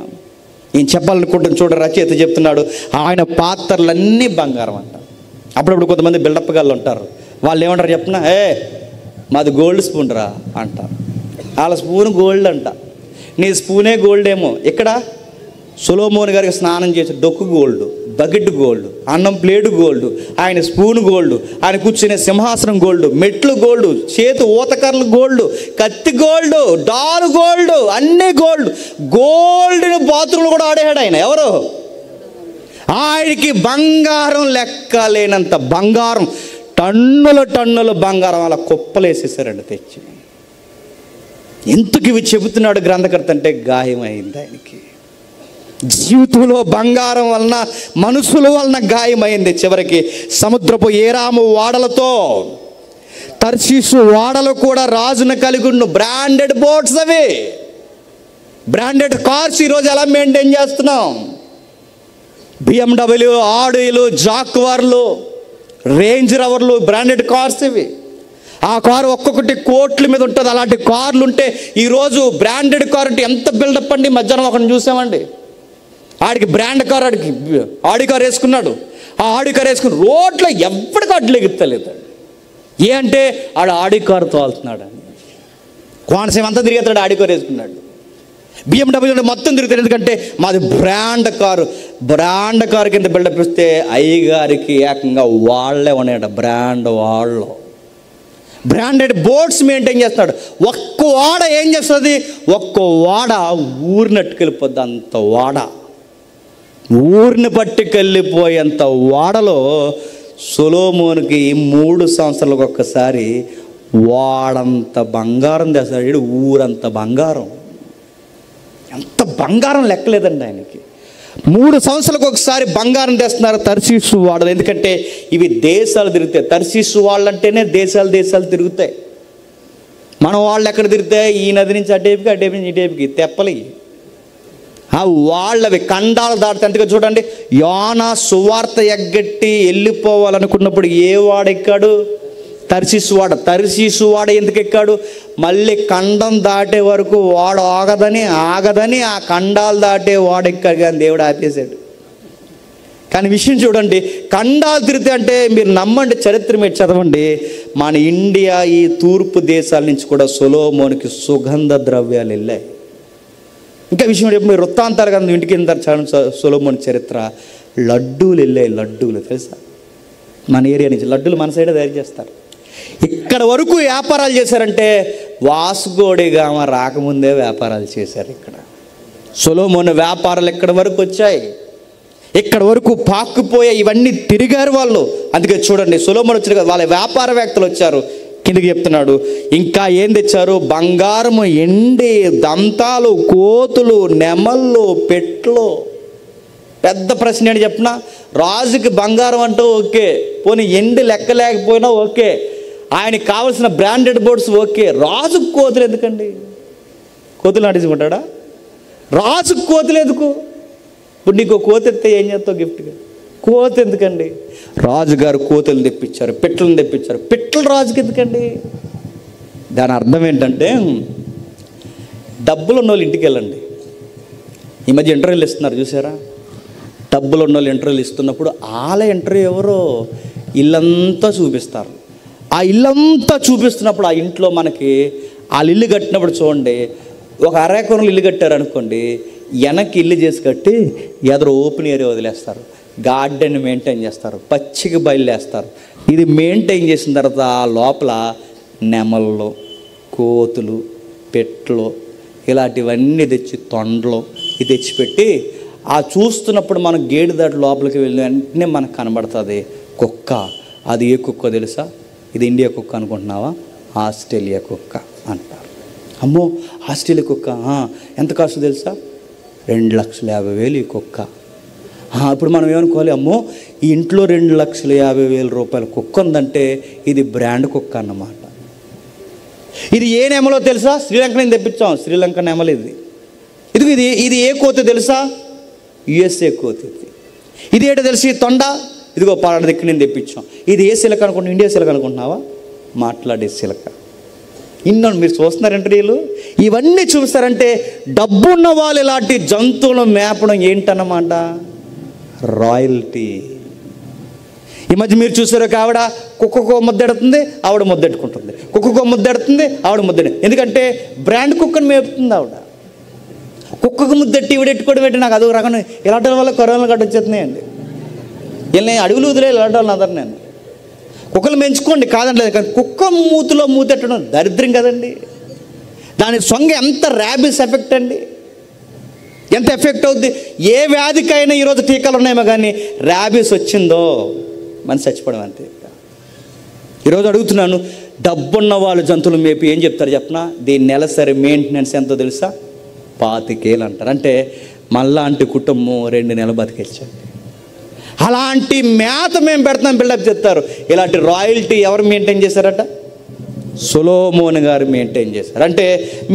B: ఏం చెప్పాలనుకుంటున్నాడు చూడండి. రచయిత చెప్తున్నాడు, ఆయన పాత్రలన్నీ బంగారం అంట. అప్పుడప్పుడు కొంతమంది బిల్డప్ గాళ్ళు ఉంటారు, వాళ్ళు ఏమంటారు చెప్పిన, మాది గోల్డ్ స్పూన్ రా అంటారు. వాళ్ళ స్పూన్ గోల్డ్ అంట, నీ స్పూనే గోల్డ్ ఏమో. ఇక్కడ సొలొమోను గారికి స్నానం చేసే డొక్కు గోల్డ్, బకెట్ గోల్డ్, అన్నం ప్లేటు గోల్డ్, ఆయన స్పూన్ గోల్డ్, ఆయన కూర్చునే సింహాసనం గోల్డ్, మెట్లు గోల్డ్, చేతి ఊతకర్రలు గోల్డ్, కత్తి గోల్డ్, డాలు గోల్డ్, అన్నీ గోల్డ్. గోల్డ్ని బాత్రూమ్లు కూడా ఆడేశాడు ఆయన. ఎవరు? ఆయనకి బంగారం లెక్కలేనంత బంగారం, టన్నుల బంగారం అలా కుప్పలేసేసారండి తెచ్చి. ఎందుకు ఇవి చెబుతున్నాడు గ్రంథకర్త అంటే, గాయమైంది ఆయనకి. జీవితంలో బంగారం వలన, మనుషుల వలన గాయమైంది. చివరికి సముద్రపు ఏరాము వాడలతో, తర్షీషు వాడలు కూడా రాజును కలిగి ఉన్న బ్రాండెడ్ బోట్స్, అవి బ్రాండెడ్ కార్స్ ఈరోజు ఎలా మెయింటైన్ చేస్తున్నాం? BMW, ఆడీలు, జాక్వార్లు, రేంజ్ రవర్లు, బ్రాండెడ్ కార్స్ ఇవి. ఆ కారు ఒక్కొక్కటి కోట్ల మీద ఉంటుంది. అలాంటి కార్లు ఉంటే ఈరోజు బ్రాండెడ్ కార్ అంటే ఎంత బిల్డప్ అండి. మధ్యాహ్నం ఒకరిని చూసామండి, ఆడికి బ్రాండ్ కార్, ఆడికి ఆడి కార్ వేసుకున్నాడు. ఆ ఆడి కార్ వేసుకుని రోడ్లో ఎప్పటికీ అడ్లు ఎగుతలేదు. ఏ అంటే ఆడి కారు తోలుతున్నాడు అని. కోనసీమ అంతా తిరిగేస్తాడు, ఆడి కారు వేసుకున్నాడు. BMW మొత్తం తిరుగుతాడు. ఎందుకంటే మాది బ్రాండ్ కారు కింద బిల్డప్ ఇస్తే అయ్యగారికి ఏకంగా వాళ్ళే ఉన్నాయట, బ్రాండ్ వాళ్ళు. బ్రాండెడ్ బోట్స్ మెయింటైన్ చేస్తున్నాడు. ఒక్క వాడ ఏం చేస్తుంది? ఒక్క వాడ ఊరినట్టుకెళ్ళిపోద్ది. అంత వాడ, ఊరిని పట్టుకెళ్ళిపోయేంత వాడలో సొలొమోనుకి 3 సంవత్సరాలకు ఒక్కసారి వాడంత బంగారం తెస్తాడు. ఊరంత బంగారం, ఎంత బంగారం లెక్కలేదండి ఆయనకి. 3 సంవత్సరాలకు ఒకసారి బంగారం తెస్తున్నారు తర్షీషు వాడలు. ఎందుకంటే ఇవి దేశాలు తిరుగుతాయి. తర్షీషు వాళ్ళంటేనే దేశాలు తిరుగుతాయి. మన వాళ్ళు ఎక్కడ తిరుగుతాయి? ఈ నది నుంచి అటేపుకి, అటేపు నుంచి ఇటేపుకి తెప్పలి. వాళ్ళవి ఖండాలు దాటితే. అందుకే చూడండి, యోనా సువార్త ఎగ్గట్టి వెళ్ళిపోవాలనుకున్నప్పుడు ఏ వాడెక్కాడు? తర్షీషు వాడ ఎందుకు ఎక్కాడు? మళ్ళీ ఖండం దాటే వరకు వాడు ఆగదని ఆ ఖండాలు దాటే వాడెక్కాడు, కానీ దేవుడు ఆపేశాడు. కానీ విషయం చూడండి, ఖండాలు తిరిగితే అంటే మీరు నమ్మండి, చరిత్ర మీరు చదవండి, మన ఇండియా ఈ తూర్పు దేశాల నుంచి కూడా సొలొమోనుకి సుగంధ ద్రవ్యాలు వెళ్ళాయి. ఇంకా విషయం రేపు మీరు వృత్తాంతాలు కదా ఇంటికి సొలొమోను చరిత్ర, లడ్డూలు వెళ్ళాయి. లడ్డూలు తెలుసా? మన ఏరియా నుంచి లడ్డూలు మన సైడే తయారు చేస్తారు. ఇక్కడ వరకు వ్యాపారాలు చేశారంటే వాస్కోడిగామ రాకముందే వ్యాపారాలు చేశారు. ఇక్కడ సొలొమోను వ్యాపారాలు ఎక్కడి వరకు వచ్చాయి, ఇక్కడ వరకు పాక్కుపోయాయి. ఇవన్నీ తిరిగారు వాళ్ళు. అందుకే చూడండి, సొలొమోను వచ్చారు కదా, వాళ్ళ వ్యాపారవేత్తలు వచ్చారు. కిందకి చెప్తున్నాడు, ఇంకా ఏం తెచ్చారు? బంగారము, ఎండి దంతాలు, కోతులు, నెమళ్ళు, పెట్లు. పెద్ద ప్రశ్న ఏంటి చెప్పిన? రాజుకి బంగారం అంటూ ఓకే, పోనీ ఎండి లెక్క లేకపోయినా ఓకే, ఆయనకి కావాల్సిన బ్రాండెడ్ బోర్డ్స్ ఓకే, రాజుకు కోతులు ఎందుకండి? కోతులు నడుచుకుంటాడా? రాజుకు కోతులు ఎందుకు? ఇప్పుడు నీకు కోత ఎత్తే ఏం చేస్తావు గిఫ్ట్గా? కోత ఎందుకండి? రాజుగారు కోతులు తెప్పించారు, పిట్టలను తెప్పించారు. పిట్టలు రాజుకి ఎందుకండి? దాని అర్థం ఏంటంటే, డబ్బులు ఉన్న వాళ్ళు ఇంటికి వెళ్ళండి. ఈ మధ్య ఇంటర్వ్యూలు ఇస్తున్నారు చూసారా? డబ్బులు ఉన్న వాళ్ళు ఇంటర్వ్యూలు ఇస్తున్నప్పుడు వాళ్ళ ఇంటర్వ్యూ ఎవరో ఇల్లంతా చూపిస్తారు. ఆ ఇల్లంతా చూపిస్తున్నప్పుడు ఆ ఇంట్లో మనకి వాళ్ళ ఇల్లు కట్టినప్పుడు చూడండి, ఒక అరేకొనలు ఇల్లు కట్టారు అనుకోండి, వెనక్కి ఇల్లు చేసి కట్టి ఎదురు ఓపెన్ ఏరియా వదిలేస్తారు, గార్డెన్ మెయింటైన్ చేస్తారు, పచ్చికి బయలుదేస్తారు. ఇది మెయింటైన్ చేసిన తర్వాత ఆ లోపల నెమళ్ళు, కోతులు, పెట్లు ఇలాంటివన్నీ తెచ్చి తొండలు ఇది తెచ్చిపెట్టి ఆ చూస్తున్నప్పుడు మనం గేటు దాటి లోపలికి వెళ్ళిన వెంటనే మనకు కనబడుతుంది కుక్క. అది ఏ కుక్క తెలుసా? ఇది ఇండియా కుక్క అనుకుంటున్నావా? ఆస్ట్రేలియా కుక్క అంటారు. అమ్మో ఆస్ట్రేలియా కుక్క, ఎంత కాస్ట్ తెలుసా? 2,50,000 ఈ కుక్క. ఇప్పుడు మనం ఏమనుకోవాలి, అమ్మో ఈ ఇంట్లో 2,50,000 రూపాయల కుక్క ఉందంటే ఇది బ్రాండ్ కుక్క అన్నమాట. ఇది ఏ నెమలో తెలుసా? శ్రీలంక నుంచి తెప్పించాం, శ్రీలంక నెమలు ఇది. ఇది ఏ కోతి తెలుసా? USA కోతి. ఇది ఏంటో తెలిసి తొండ, ఇదిగో పాడ దగ్గర నేను తెప్పించాం. ఇది ఏ సిలక అనుకుంటున్నా? ఇండియా సిలక అనుకుంటున్నావా? మాట్లాడే సిలక. ఇన్నో మీరు చూస్తున్నారు ఇంటర్వ్యూలు, ఇవన్నీ చూస్తారంటే డబ్బున్న వాళ్ళు ఇలాంటి జంతువులు మేపడం ఏంటన్నమాట? రాయల్టీ. ఈ మధ్య మీరు చూసారు, ఒక ఆవిడ కుక్కకు ముద్దెడుతుంది, ఆవిడ ముద్దెట్టుకుంటుంది, కుక్కకు ముద్దెడుతుంది, ఆవిడ ముద్దెడు. ఎందుకంటే బ్రాండ్ కుక్కను మేపుతుంది ఆవిడ. కుక్కకు ముద్దెట్టి ఈవిడెట్టుకోవడం పెట్టి నాకు అదొక రకం. ఇలాంటి వల్ల కరోనా గడ్డ వచ్చేస్తున్నాయండి. వీళ్ళని అడుగులు వదిలే ఇలాంటి వాళ్ళని అదరు. నేను కుక్కలు పెంచుకోండి కాదంటలేదు, కానీ కుక్క మూతిలో మూతెట్టడం దరిద్రం కదండి. దాని సొంగ ఎంత ర్యాబిస్ ఎఫెక్ట్ అండి, ఎంత ఎఫెక్ట్ అవుద్ది. ఏ వ్యాధికైనా ఈరోజు టీకాలు ఉన్నాయేమో, కానీ ర్యాబిస్ వచ్చిందో మనిషి చచ్చిపోవడం అంతే. ఈరోజు అడుగుతున్నాను, డబ్బున్న వాళ్ళు జంతువులు మేపి ఏం చెప్తారు చెప్పనా? దీని నెలసరి మెయింటెనెన్స్ ఎంతో తెలుసా? 25,000 అంటారు. అంటే మళ్ళాంటి కుటుంబం 2 నెలలు బతికించండి. అలాంటి మేత మేము పెడతాం బిల్డప్ చెప్తారు. ఇలాంటి రాయల్టీ ఎవరు మెయింటైన్ చేశారట? సొలొమోన్ గారు మెయింటైన్ చేశారు. అంటే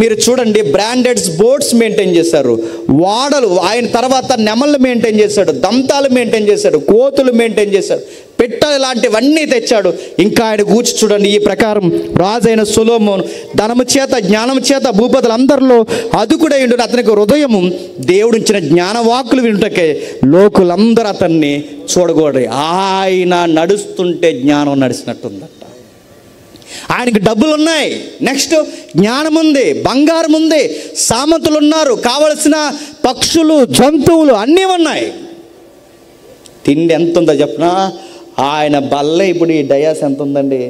B: మీరు చూడండి, బ్రాండెడ్ బోట్స్ మెయింటైన్ చేశారు, వాడలు, ఆయన తర్వాత నెమళ్ళు మెయింటైన్ చేశాడు, దంతాలు మెయింటైన్ చేశాడు, కోతులు మెయింటైన్ చేశాడు, పెట్టలు ఇలాంటివన్నీ తెచ్చాడు. ఇంకా ఆయన కూర్చి చూడండి, ఈ ప్రకారం రాజైన సొలొమోను ధనము చేత జ్ఞానము చేత భూపతులందరిలో అదుకుడైండు. అతనికి హృదయము దేవుడిచ్చిన జ్ఞానవాక్కులు వినుటకే లోకులందరూ అతన్ని చూడకూడదు. ఆయన నడుస్తుంటే జ్ఞానం నడిచినట్టుందట. ఆయనకి డబ్బులు ఉన్నాయి, నెక్స్ట్ జ్ఞానం ఉంది, బంగారం ఉంది, సామంతులు ఉన్నారు, కావలసిన పక్షులు, జంతువులు అన్నీ ఉన్నాయి. తిండి ఎంత ఉందో చెప్పనా? ఆయన బల్ల ఇప్పుడు ఈ డయాస్ ఎంత ఉందండి,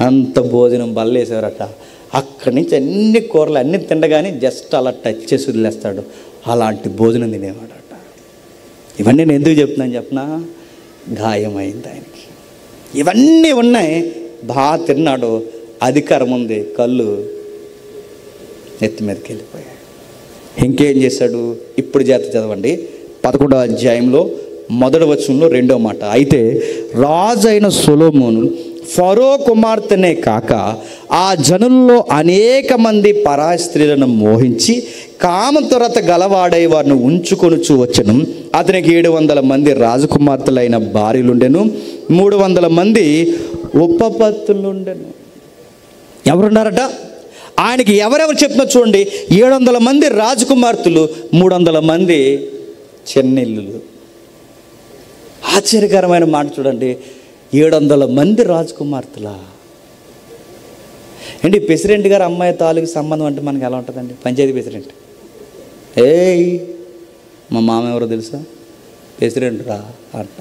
B: అంత భోజనం బల్ల వేసేవారట. అక్కడి నుంచి అన్ని కూరలు అన్నీ తిండగానే జస్ట్ అలా టచ్ చేసి వదిలేస్తాడు. అలాంటి భోజనం తినేవాడట. ఇవన్నీ నేను ఎందుకు చెప్తున్నాను చెప్పనా? గాయమైంది ఆయనకి. ఇవన్నీ ఉన్నాయి, బాగా తిన్నాడు, అధికారం ఉంది, కళ్ళు నెత్తి మీదకి వెళ్ళిపోయాయి. ఇంకేం చేశాడు? ఇప్పుడు జాగ్రత్త చదవండి, 11వ అధ్యాయంలో 1వ వచనంలో 2వ మాట. అయితే రాజైన సొలొమోను ఫరో కుమార్తెనే కాక ఆ జనుల్లో అనేక మంది పరాయి స్త్రీలను మోహించి కామతురత గలవాడై వారిని ఉంచుకొనుచు వచ్చెను. అతనికి 700 మంది రాజకుమార్తెలైన భార్యలుండెను, 300 మంది ఉపపత్తులుండెను. ఎవరున్నారట ఆయనకి? ఎవరెవరు చెప్తున్నా చూడండి, 700 మంది రాజకుమార్తెలు, 300 మంది చెన్నెల్లులు. ఆశ్చర్యకరమైన మాట చూడండి, 700 మంది రాజకుమార్తెలా ఏంటి? ప్రెసిడెంట్ గారు అమ్మాయి తాలూకు సంబంధం అంటే మనకి ఎలా ఉంటుందండి? పంచాయతీ ప్రెసిడెంట్, మా మామ ఎవరో తెలుసా? ప్రెసిడెంట్ రా అంట.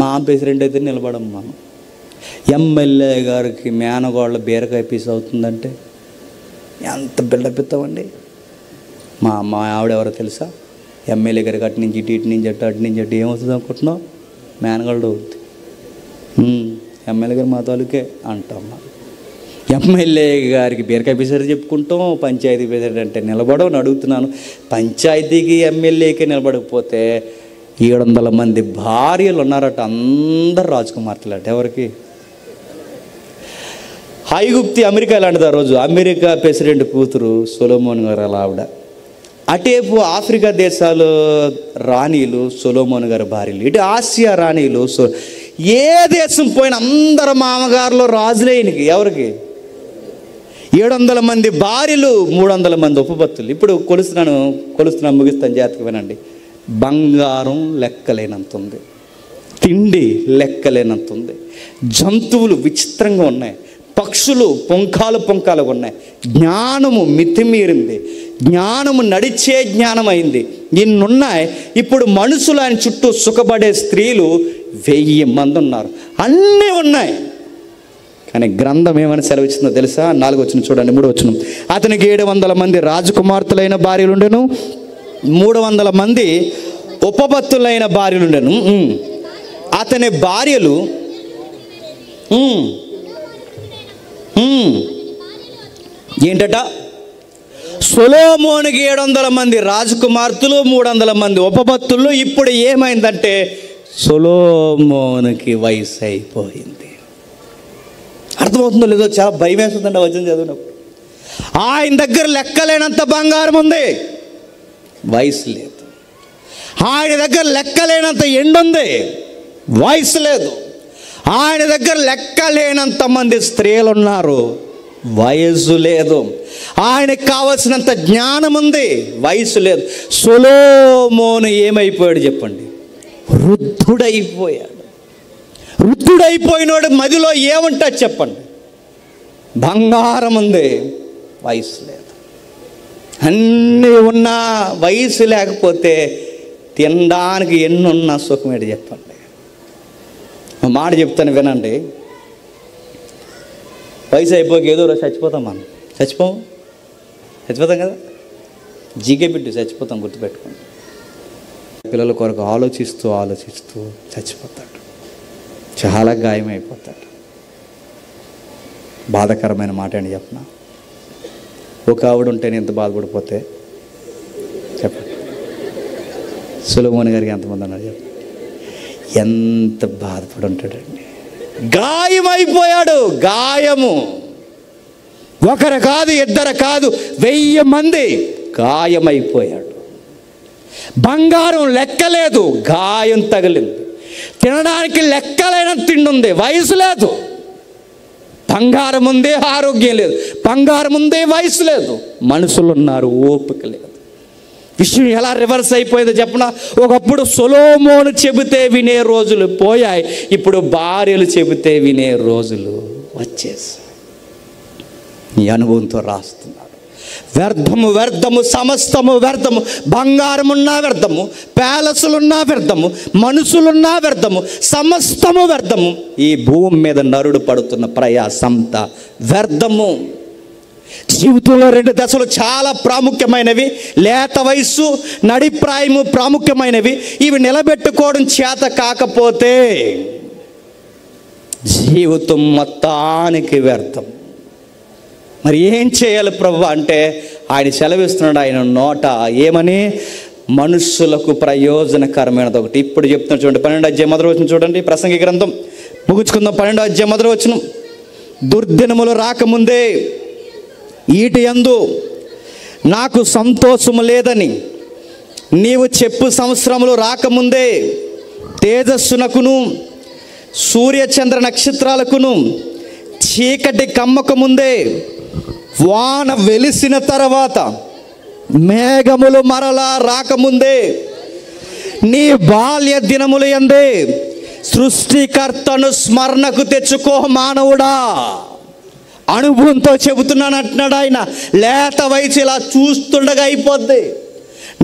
B: మా ప్రెసిడెంట్ అయితే నిలబడం. మనం ఎమ్మెల్యే గారికి మేనగోళ్ళ బీరకాయ పీస్ అవుతుందంటే ఎంత బిల్డప్ ఇస్తామండి. మా ఆవిడ ఎవరో తెలుసా? ఎమ్మెల్యే గారికి అటు నుంచి ఇటు నుంచి అటు నుంచి అటు ఏమవుతుంది అనుకుంటున్నావు? మేనగోళ్ళు అవుతుంది. ఎమ్మెల్యే గారు మా తాలూకే అంటాం. ఎమ్మెల్యే గారికి బీరకాయ పీసరి చెప్పుకుంటాం, పంచాయతీ ప్రెసిడెంట్ అంటే నిలబడవని అడుగుతున్నాను. పంచాయతీకి ఎమ్మెల్యేకి నిలబడకపోతే 700 మంది భార్యలు ఉన్నారట, అందరు రాజకుమార్తెలు అట. ఎవరికి? ఐగుప్తి అమెరికా లాంటిది. ఆ రోజు అమెరికా ప్రెసిడెంట్ కూతురు సొలొమోన్ గారు అలా ఆవిడ. అటేపు ఆఫ్రికా దేశాలు రాణీలు సొలొమోన్ గారి భార్యలు, ఇటు ఆసియా రాణీలు. ఏ దేశం పోయిన అందరు మామగారులు రాజులే ఈయనకి. ఎవరికి? 700 మంది భార్యలు, 300 మంది ఉపపత్తులు. ఇప్పుడు కొలుస్తున్నాను ముగిస్తాను, జాగ్రత్తగా వినండి. బంగారం లెక్కలేనంత ఉంది, తిండి లెక్కలేనంత ఉంది, జంతువులు విచిత్రంగా ఉన్నాయి, పక్షులు పొంకాలుగా ఉన్నాయి, జ్ఞానము మితిమీరింది, జ్ఞానము నడిచే జ్ఞానం అయింది. ఇన్నున్నాయి. ఇప్పుడు మనుషులు ఆయన చుట్టూ సుఖపడే స్త్రీలు 1000 మంది ఉన్నారు. అన్నీ ఉన్నాయి. కానీ గ్రంథం ఏమని సెలవిచ్చిందో తెలుసా? 4వ వచనం చూడండి, 3వ వచనం. అతనికి 700 మంది రాజకుమార్తెలైన భార్యలుండెను, 300 మంది ఉపపత్తులైన భార్యలుండెను. అతని భార్యలు ఏంటట? సొలొమోనుకి 700 మంది రాజకుమార్తెలు, 300 మంది ఉపపత్తులు. ఇప్పుడు ఏమైందంటే సొలొమోనుకి వయసు అయిపోయింది. అర్థమవుతుందో లేదో? చాలా భయం వేస్తుందండి వచనం చదివినప్పుడు. ఆయన దగ్గర లెక్కలేనంత బంగారం ఉంది, వయసు లేదు. ఆయన దగ్గర లెక్కలేనంత ఎండు ఉంది, వయసు లేదు. ఆయన దగ్గర లెక్కలేనంత మంది స్త్రీలు ఉన్నారు, వయసు లేదు. ఆయనకు కావలసినంత జ్ఞానం ఉంది, వయసు లేదు. సొలొమోను ఏమైపోయాడు చెప్పండి? వృద్ధుడైపోయాడు. వృద్ధుడైపోయినోడు మదిలో ఏముంటుంది చెప్పండి? బంగారం ఉంది, వయసు లేదు. అన్నీ ఉన్నా వయసు లేకపోతే తినడానికి ఎన్నున్నా సుఖమేడు చెప్పండి. ఒక మాట చెప్తాను వినండి. వయసు అయిపోక ఏదో రోజు చచ్చిపోతాం. మనం చచ్చిపోతాం కదా. జీకే బిడ్డ చచ్చిపోతాం, గుర్తుపెట్టుకోండి. పిల్లల కొరకు ఆలోచిస్తూ చచ్చిపోతాడు. చాలా గాయమైపోతాడు. బాధాకరమైన మాట అని చెప్పనా? ఒక ఆవిడ ఉంటే నేను ఎంత బాధపడిపోతే చెప్పండి. సొలొమోను గారికి ఎంతమంది అన్నారు చెప్పండి? ఎంత బాధపడి ఉంటాడండి. గాయమైపోయాడు. గాయము ఒకరు కాదు, ఇద్దరు కాదు, 1000 మంది గాయమైపోయాడు. బంగారం లెక్కలేదు, గాయం తగిలింది. తినడానికి లెక్కలైన తిండి ఉంది, వయసు లేదు. బంగారం ఉందే, ఆరోగ్యం లేదు. బంగారం ఉందే, వయసు లేదు. మనుషులు ఉన్నారు, ఓపిక లేదు. విషయం ఎలా రివర్స్ అయిపోయిందో చెప్పనా? ఒకప్పుడు సొలొమోను చెబితే వినే రోజులు పోయాయి, ఇప్పుడు భార్యలు చెబితే వినే రోజులు వచ్చేసాయి. ఈ అనుభవంతో రాస్తున్నాడు. వ్యర్థము, సమస్తము వ్యర్థము. బంగారమున్నా వ్యర్థము, ప్యాలెసులున్నా వ్యర్థము, మనుషులున్నా వ్యర్థము, సమస్తము వ్యర్థము. ఈ భూమి మీద నరుడు పడుతున్న ప్రయాసంతా వ్యర్థము. జీవితంలో 2 దశలు చాలా ప్రాముఖ్యమైనవి. లేత వయస్సు, నడిప్రాయము ప్రాముఖ్యమైనవి. ఇవి నిలబెట్టుకోవడం చేత కాకపోతే జీవితం మొత్తానికి వ్యర్థం. మరి ఏం చేయాలి ప్రభు అంటే ఆయన సెలవిస్తున్నాడు. ఆయన నోట ఏమని? మనుషులకు ప్రయోజనకరమైనది ఒకటి. ఇప్పుడు చెప్తున్నాడు చూడండి, 12వ అధ్యాయం 1వ వచనం చూడండి. ప్రసంగి గ్రంథం ముగించుకుందాం. 12వ అధ్యాయం 1వ వచనం. దుర్దినములు రాకముందే ఈటి యందు నాకు సంతోషము లేదని నీవు చెప్పు సంవత్సరములు రాకముందే తేజస్సునకును సూర్యచంద్ర నక్షత్రాలకును చీకటి కమ్మకముందే వాన వెలిసిన తర్వాత మేఘములు మరలా రాకముందే నీ బాల్య దినములు యందే సృష్టికర్తను స్మరణకు తెచ్చుకో మానవుడా. అనుభవంతో చెబుతున్నాను అంటున్నాడు ఆయన. లేత వయసు ఇలా చూస్తుండగా అయిపోద్ది,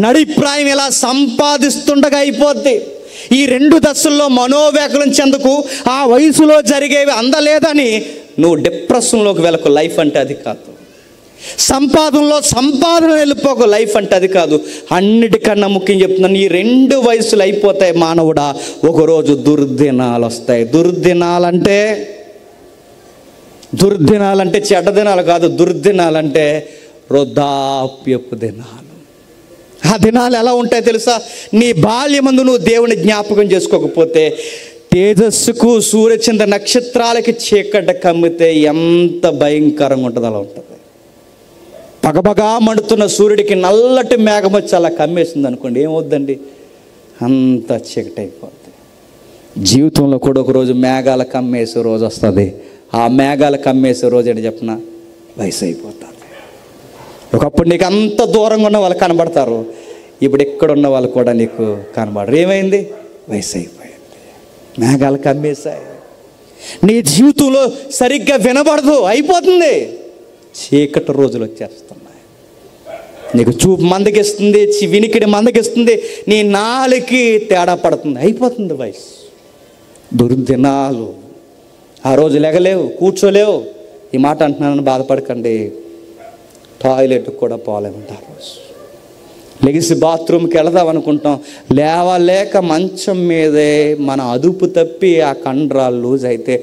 B: నడిప్రాయం ఇలా సంపాదిస్తుండగా అయిపోద్ది. ఈ 2 దశల్లో మనోవ్యాకులం చెందుకు. ఆ వయసులో జరిగేవి అందలేదని నువ్వు డిప్రెషన్లోకి వెళ్ళకు. లైఫ్ అంటే అది కాదు. సంపాదన వెళ్ళిపోకు. లైఫ్ అంటే అది కాదు. అన్నిటికన్నా ముఖ్యం చెప్తున్నాను, ఈ 2 వయసులు అయిపోతాయి మానవుడా. ఒకరోజు దుర్దినాలు వస్తాయి. దుర్దినాలంటే చెడ్డ దినాలు కాదు. దుర్దినాలంటే వృద్ధాప్యపు దినాలు. ఆ దినాలు ఎలా ఉంటాయో తెలుసా? నీ బాల్యమందు నువ్వు దేవుని జ్ఞాపకం చేసుకోకపోతే, తేజస్సుకు సూర్యచంద్ర నక్షత్రాలకి చీకటి కమ్మితే ఎంత భయంకరంగా ఉంటుందో అలా ఉంటుంది. పగబగా మండుతున్న సూర్యుడికి నల్లటి మేఘం వచ్చి అలా కమ్మేసింది అనుకోండి, ఏమవుద్దండి? అంత చీకటి అయిపోద్ది. జీవితంలో కూడా ఒకరోజు మేఘాలు కమ్మేసే రోజు వస్తుంది. ఆ మేఘాలు కమ్మేసే రోజు ఏంటి చెప్పిన? వయసు అయిపోతుంది. ఒకప్పుడు నీకు అంత దూరంగా ఉన్న వాళ్ళు కనబడతారు, ఇప్పుడు ఎక్కడున్న వాళ్ళు కూడా నీకు కనబడరు. ఏమైంది? వయసు అయిపోయింది. మేఘాలు కమ్మేశాయి. నీ జీవితంలో సరిగ్గా వినబడదు, అయిపోతుంది. చీకటి రోజులు వచ్చేస్తున్నాయి. నీకు చూపు మందగిస్తుంది, వినికిడి మందగిస్తుంది, నీ నాలుకి తేడా పడుతుంది, అయిపోతుంది వయసు. దుర్దినాలు. ఆ రోజు లెగలేవు, కూర్చోలేవు. ఈ మాట అంటున్నానని బాధపడకండి, టాయిలెట్కి కూడా పోలేమంటే ఆ రోజు. లెగిసి బాత్రూమ్కి వెళదాం అనుకుంటాం, లేవలేక మంచం మీదే మన అదుపు తప్పి ఆ కండరాలు లూజ్ అయితే,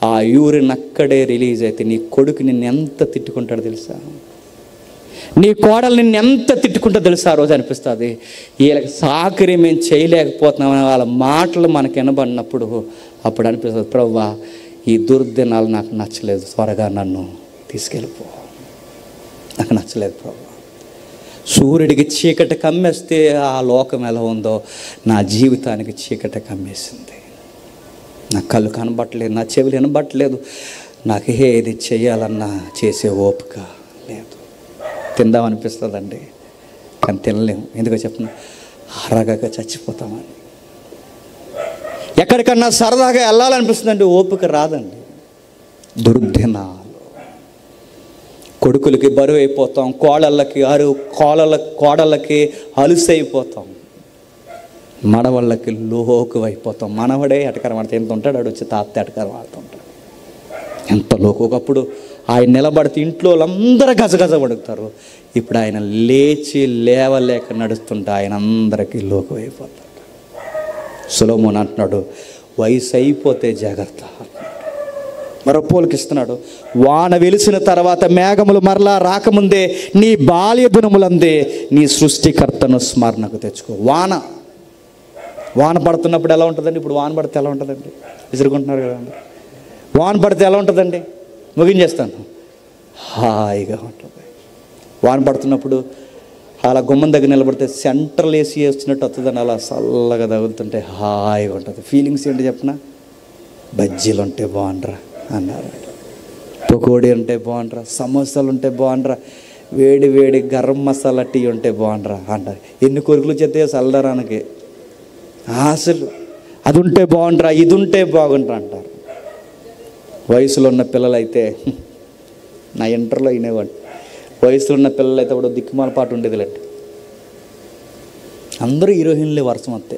B: ఆ యూరిన్ అక్కడే రిలీజ్ అయితే నీ కొడుకు నిన్ను ఎంత తిట్టుకుంటాడో తెలుసా? నీ కోడలు నిన్ను ఎంత తిట్టుకుంటో తెలుసా? ఆ రోజు అనిపిస్తుంది, వీళ్ళకి సాకరి మేము చేయలేకపోతున్నామని వాళ్ళ మాటలు మనకు వినబడినప్పుడు అప్పుడు అనిపిస్తుంది, ప్రభువా ఈ దుర్దినాలు నాకు నచ్చలేదు, త్వరగా నన్ను తీసుకెళ్ళిపో, నాకు నచ్చలేదు ప్రభువా. సూర్యుడికి చీకటి కమ్మేస్తే ఆ లోకం ఎలా ఉందో నా జీవితానికి చీకటి కమ్మేసింది. నా కళ్ళు కనబట్టలేదు, నా చెవులు వినబట్టలేదు, నాకు ఏది చేయాలన్నా చేసే ఓపిక లేదు. తిందామనిపిస్తుందండి, కానీ తినలేము. ఎందుకో చెప్పిన, అరగగా చచ్చిపోతామని. ఎక్కడికన్నా సరదాగా వెళ్ళాలనిపిస్తుందండి, ఓపిక రాదండి. దుర్దినాలు. కొడుకులకి బరువు అయిపోతాం, కోడళ్ళకి అలుసైపోతాం, మనవాళ్ళకి లోకు అయిపోతాం. మనవడే ఎటకరం ఆడితే ఎంత ఉంటాడు, ఆడు వచ్చి తాత ఎటకరం ఆడుతుంటాడు. ఎంత లోకు. ఒకప్పుడు ఆయన నిలబడితే ఇంట్లో వాళ్ళందరూ గజగజ పడుగుతారు. ఇప్పుడు ఆయన లేచి లేవలేక నడుస్తుంటే ఆయన అందరికీ లోకు అయిపోతాడు. సొలొమోను అంటున్నాడు, వయసు అయిపోతే జాగ్రత్త. మరో పోలికిస్తున్నాడు, వాన వెలిసిన తర్వాత మేఘములు మరలా రాకముందే నీ బాల్య దినములందే నీ సృష్టికర్తను స్మరణకు తెచ్చుకో. వాన పడుతున్నప్పుడు ఎలా ఉంటుందండి? ఇప్పుడు వాన పడితే ఎలా ఉంటుందండి? విసురుకుంటున్నారు కదండి. వాన పడితే ఎలా ఉంటుందండి? ముగించేస్తాను, హాయిగా ఉంటుంది. వాన పడుతున్నప్పుడు అలా గుమ్మం దగ్గర నిలబడితే సెంట్రల్ ఏసీ వేస్తున్నట్టు వస్తుందని అలా చల్లగా తగులుతుంటే హాయిగా ఉంటుంది. ఫీలింగ్స్ ఏంటి చెప్పిన? బజ్జీలు ఉంటే బాగుండ్రా అన్నారు, పకోడీ ఉంటే బాగుండ్రా, సమోసాలు ఉంటే బాగుండ్రా, వేడి వేడి గరం మసాలా టీ ఉంటే బాగుండ్రా అంటారు. ఎన్ని కొరుకులు చెత్తే చల్లరానికి అసలు అది ఉంటే బాగుండ్రా, ఇది ఉంటే బాగుండ్రా అంటారు. వయసులో ఉన్న పిల్లలైతే, నా ఇంటర్లో వినేవాడు, వయసులో ఉన్న పిల్లలైతే అప్పుడు దిక్కుమాల పాట ఉండేదిలేండి. అందరూ హీరోయిన్లే వర్షం వస్తే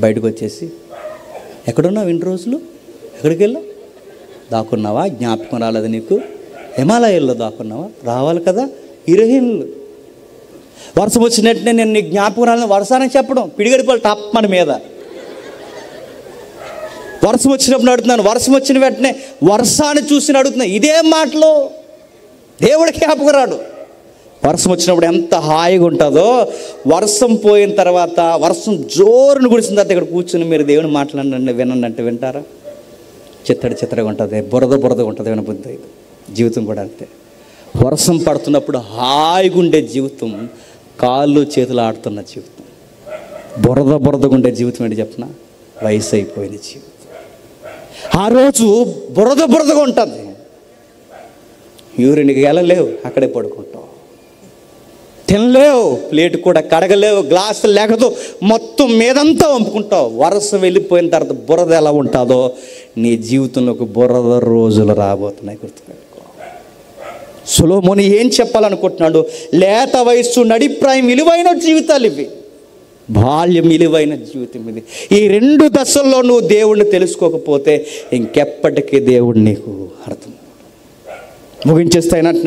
B: బయటకు వచ్చేసి, ఎక్కడున్నావు ఇన్ని రోజులు, ఎక్కడికి వెళ్ళావు, దాక్కున్నావా, జ్ఞాపకం రాలేదు నీకు, హిమాలయాల్లో దాక్కున్నావా, రావాలి కదా. హీరోయిన్లు వర్షం వచ్చినట్టునే నేను నీకు జ్ఞాపకం రాలని వర్షానికి చెప్పడం, పిడిగడిపోవాలి టాప్ మన మీద. వర్షం వచ్చినప్పుడు అడుగుతున్నాను, వర్షం వచ్చిన వెంటనే వర్షాన్ని చూసి అడుగుతున్నాను. ఇదే మాటలో దేవుడికి జ్ఞాపకం రాడు. వర్షం వచ్చినప్పుడు ఎంత హాయిగా ఉంటుందో, వర్షం పోయిన తర్వాత, వర్షం జోరును కురిసిన తర్వాత ఇక్కడ కూర్చుని మీరు దేవుని మాట్లాడండి, వినండి అంటే వింటారా? చిత్తడిగా ఉంటుంది, బురదగా ఉంటుంది, వినబుద్ధి. జీవితం కూడా అంతే. వర్షం పడుతున్నప్పుడు హాయిగా ఉండే జీవితం, కాళ్ళు చేతులు ఆడుతున్న జీవితం. బురదగా ఉండే జీవితం ఏంటి చెప్పిన? వయసు అయిపోయిన జీవితం. ఆ రోజు బురదగా ఉంటుంది, యూరిన్కి వెళ్ళలేవు, అక్కడే పడుకుంటావు, తినలేవు, ప్లేట్ కూడా కడగలేవు, గ్లాసు లేకదు, మొత్తం మీదంతా వంపుకుంటావు. వర్షం వెళ్ళిపోయిన తర్వాత బురద ఎలా ఉంటుందో నీ జీవితంలోకి బురద రోజులు రాబోతున్నాయి, గుర్తుపెట్టుకో. సొలొమోను ఏం చెప్పాలనుకుంటున్నాడు? లేత వయస్సు, నడిప్రాయం విలువైన జీవితాలు ఇవి, బాల్యం విలువైన జీవితం ఇది. ఈ రెండు దశల్లో నువ్వు దేవుణ్ణి తెలుసుకోకపోతే ఇంకెప్పటికీ దేవుడు నీకు అర్థం. ముగించేస్తాయని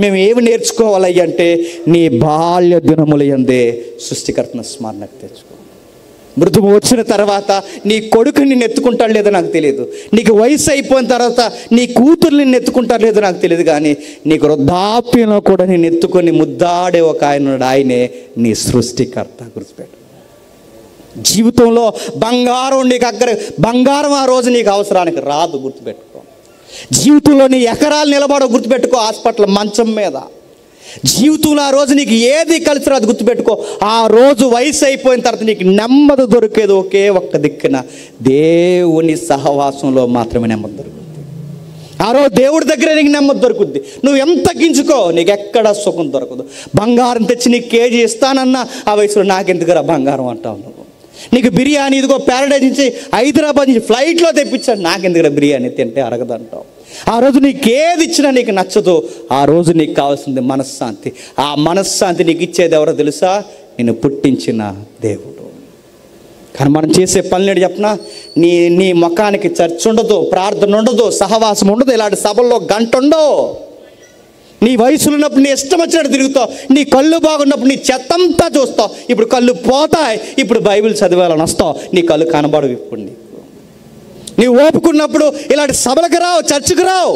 B: మేము ఏమి నేర్చుకోవాలి అంటే, నీ బాల్య దినముల యందే సృష్టికర్తను స్మరణకు తెచ్చుకో. మృదువు వచ్చిన తర్వాత నీ కొడుకు నిన్ను ఎత్తుకుంటాడు లేదో నాకు తెలియదు, నీకు వయసు అయిపోయిన తర్వాత నీ కూతురు నిన్ను ఎత్తుకుంటారు లేదో నాకు తెలియదు, కానీ నీకు వృద్ధాప్యంలో కూడా నేను ఎత్తుకొని ముద్దాడే ఒక ఆయనే నీ సృష్టికర్త. గుర్తుపెట్టు. జీవితంలో బంగారం బంగారం ఆ రోజు నీకు అవసరానికి రాదు, గుర్తుపెట్టుకో. జీవితంలో నీ ఎకరాలు నిలబడ, గుర్తుపెట్టుకో. హాస్పిటల్ మంచం మీద జీవితంలో ఆ రోజు నీకు ఏది కలిసి రాదు, గుర్తుపెట్టుకో. ఆ రోజు వయసు అయిపోయిన తర్వాత నీకు నెమ్మది దొరికేది ఒకే ఒక్క దిక్కున, దేవుని సహవాసంలో మాత్రమే నెమ్మది దొరుకుతుంది. ఆ రోజు దేవుడి దగ్గర నీకు నెమ్మది దొరుకుద్ది. నువ్వు ఎంత గించుకో, నీకు ఎక్కడ సుఖం దొరకదు. బంగారం తెచ్చి నీకు కేజీ ఇస్తానన్నా ఆ వయసులో నాకెందుకురా బంగారం అంటావు నువ్వు. నీకు బిర్యానీ ఇదిగో ప్యారడైజ్ నుంచి హైదరాబాద్ నుంచి ఫ్లైట్లో తెప్పించాడు, నాకెందుకురా బిర్యానీ తింటే అరగదంటావు. ఆ రోజు నీకు ఏది ఇచ్చినా నీకు నచ్చదు. ఆ రోజు నీకు కావాల్సింది మనశ్శాంతి. ఆ మనశ్శాంతి నీకు ఇచ్చేది ఎవరో తెలుసా? నిన్ను పుట్టించిన దేవుడు. కానీ మనం చేసే పనులు చెప్పనా, నీ ముఖానికి చర్చ ఉండదు, ప్రార్థన ఉండదు, సహవాసం ఉండదు, ఇలాంటి సభల్లో గంట ఉండవు. నీ వయసులో ఉన్నప్పుడు నీ ఇష్టం వచ్చినట్టు తిరుగుతావు. నీ కళ్ళు బాగున్నప్పుడు నీ చెత్తంతా చూస్తావు. ఇప్పుడు కళ్ళు పోతాయి, ఇప్పుడు బైబిల్ చదివాలని వస్తావు, నీ కళ్ళు కనబడవు. ఇప్పుడు నీ ఓపుకున్నప్పుడు ఇలాంటి సభలకు రావు, చర్చకు రావు.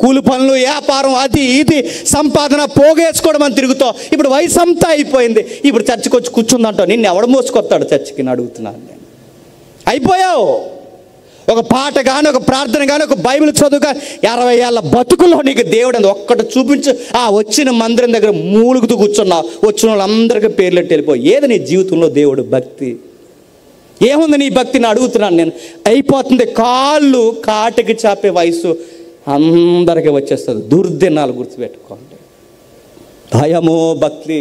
B: కూలి పనులు, వ్యాపారం, అది ఇది సంపాదన పోగేసుకోవడం అని తిరుగుతావు. ఇప్పుడు వయసు అంతా అయిపోయింది, ఇప్పుడు చర్చకు వచ్చి కూర్చుందంటావు. నిన్ను ఎవడ మోసుకొస్తాడు చర్చికి? అడుగుతున్నాను నేను. అయిపోయావు. ఒక పాట కానీ, ఒక ప్రార్థన కానీ, ఒక బైబిల్ చదువు కానీ, 60 ఏళ్ళ బతుకుల్లో నీకు దేవుడు అని ఒక్కటి చూపించు. ఆ వచ్చిన మందిరం దగ్గర మూలుగుతూ కూర్చున్నావు, వచ్చిన వాళ్ళందరికీ పేర్లెట్టి వెళ్ళిపోయి. ఏది నీ జీవితంలో దేవుడు భక్తి? ఏముంది నీ భక్తిని అడుగుతున్నాను నేను. అయిపోతుంది. కాళ్ళు కాటికి చాపే వయసు అందరికీ వచ్చేస్తుంది. దుర్దినాలు గుర్తుపెట్టుకోండి. భయమో భక్తి,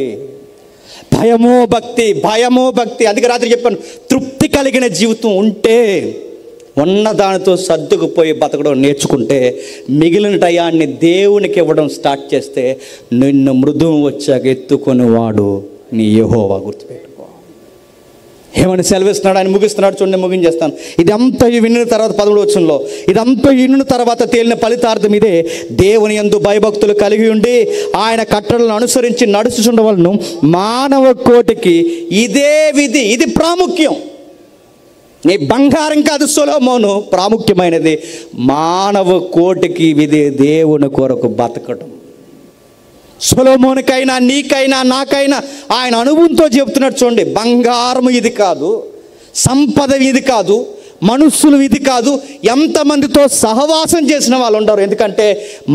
B: భయమో భక్తి, భయమో భక్తి. అందుకే రాత్రి చెప్పాను, తృప్తి కలిగిన జీవితం ఉంటే, ఉన్న దానితో సర్దుకుపోయి బతకడం నేర్చుకుంటే, మిగిలిన టయాన్ని దేవునికి ఇవ్వడం స్టార్ట్ చేస్తే, నిన్ను మృదువు వచ్చాక ఎత్తుకొని వాడు నీ యెహోవా. గుర్తుపెట్టుకో. ఏమని సెలవిస్తున్నాడు ఆయన? ముగిస్తున్నాడు. చూడండి, ముగించేస్తాను. ఇదంతా విన్న తర్వాత 13వ వచనంలో, ఇదంతా విన్న తర్వాత తేలిన ఫలితార్థం ఇదే: దేవుని యందు భయభక్తులు కలిగి ఉండి ఆయన కట్టడలను అనుసరించి నడుచుచుండవలను మానవ కోటికి ఇదే విధి. ఇది ప్రాముఖ్యం. నీ బంగారం కాదు సొలొమోను, ప్రాముఖ్యమైనది మానవ కోటికి విధి దేవుని కొరకు బతకడం. సొలొమోనుకైనా, నీకైనా, నాకైనా ఆయన అనుభవంతో చెబుతున్నాడు. చూడండి, బంగారం ఇది కాదు, సంపద ఇది కాదు, మనుషులు ఇది కాదు. ఎంతమందితో సహవాసం చేసిన వాళ్ళు ఉండరు. ఎందుకంటే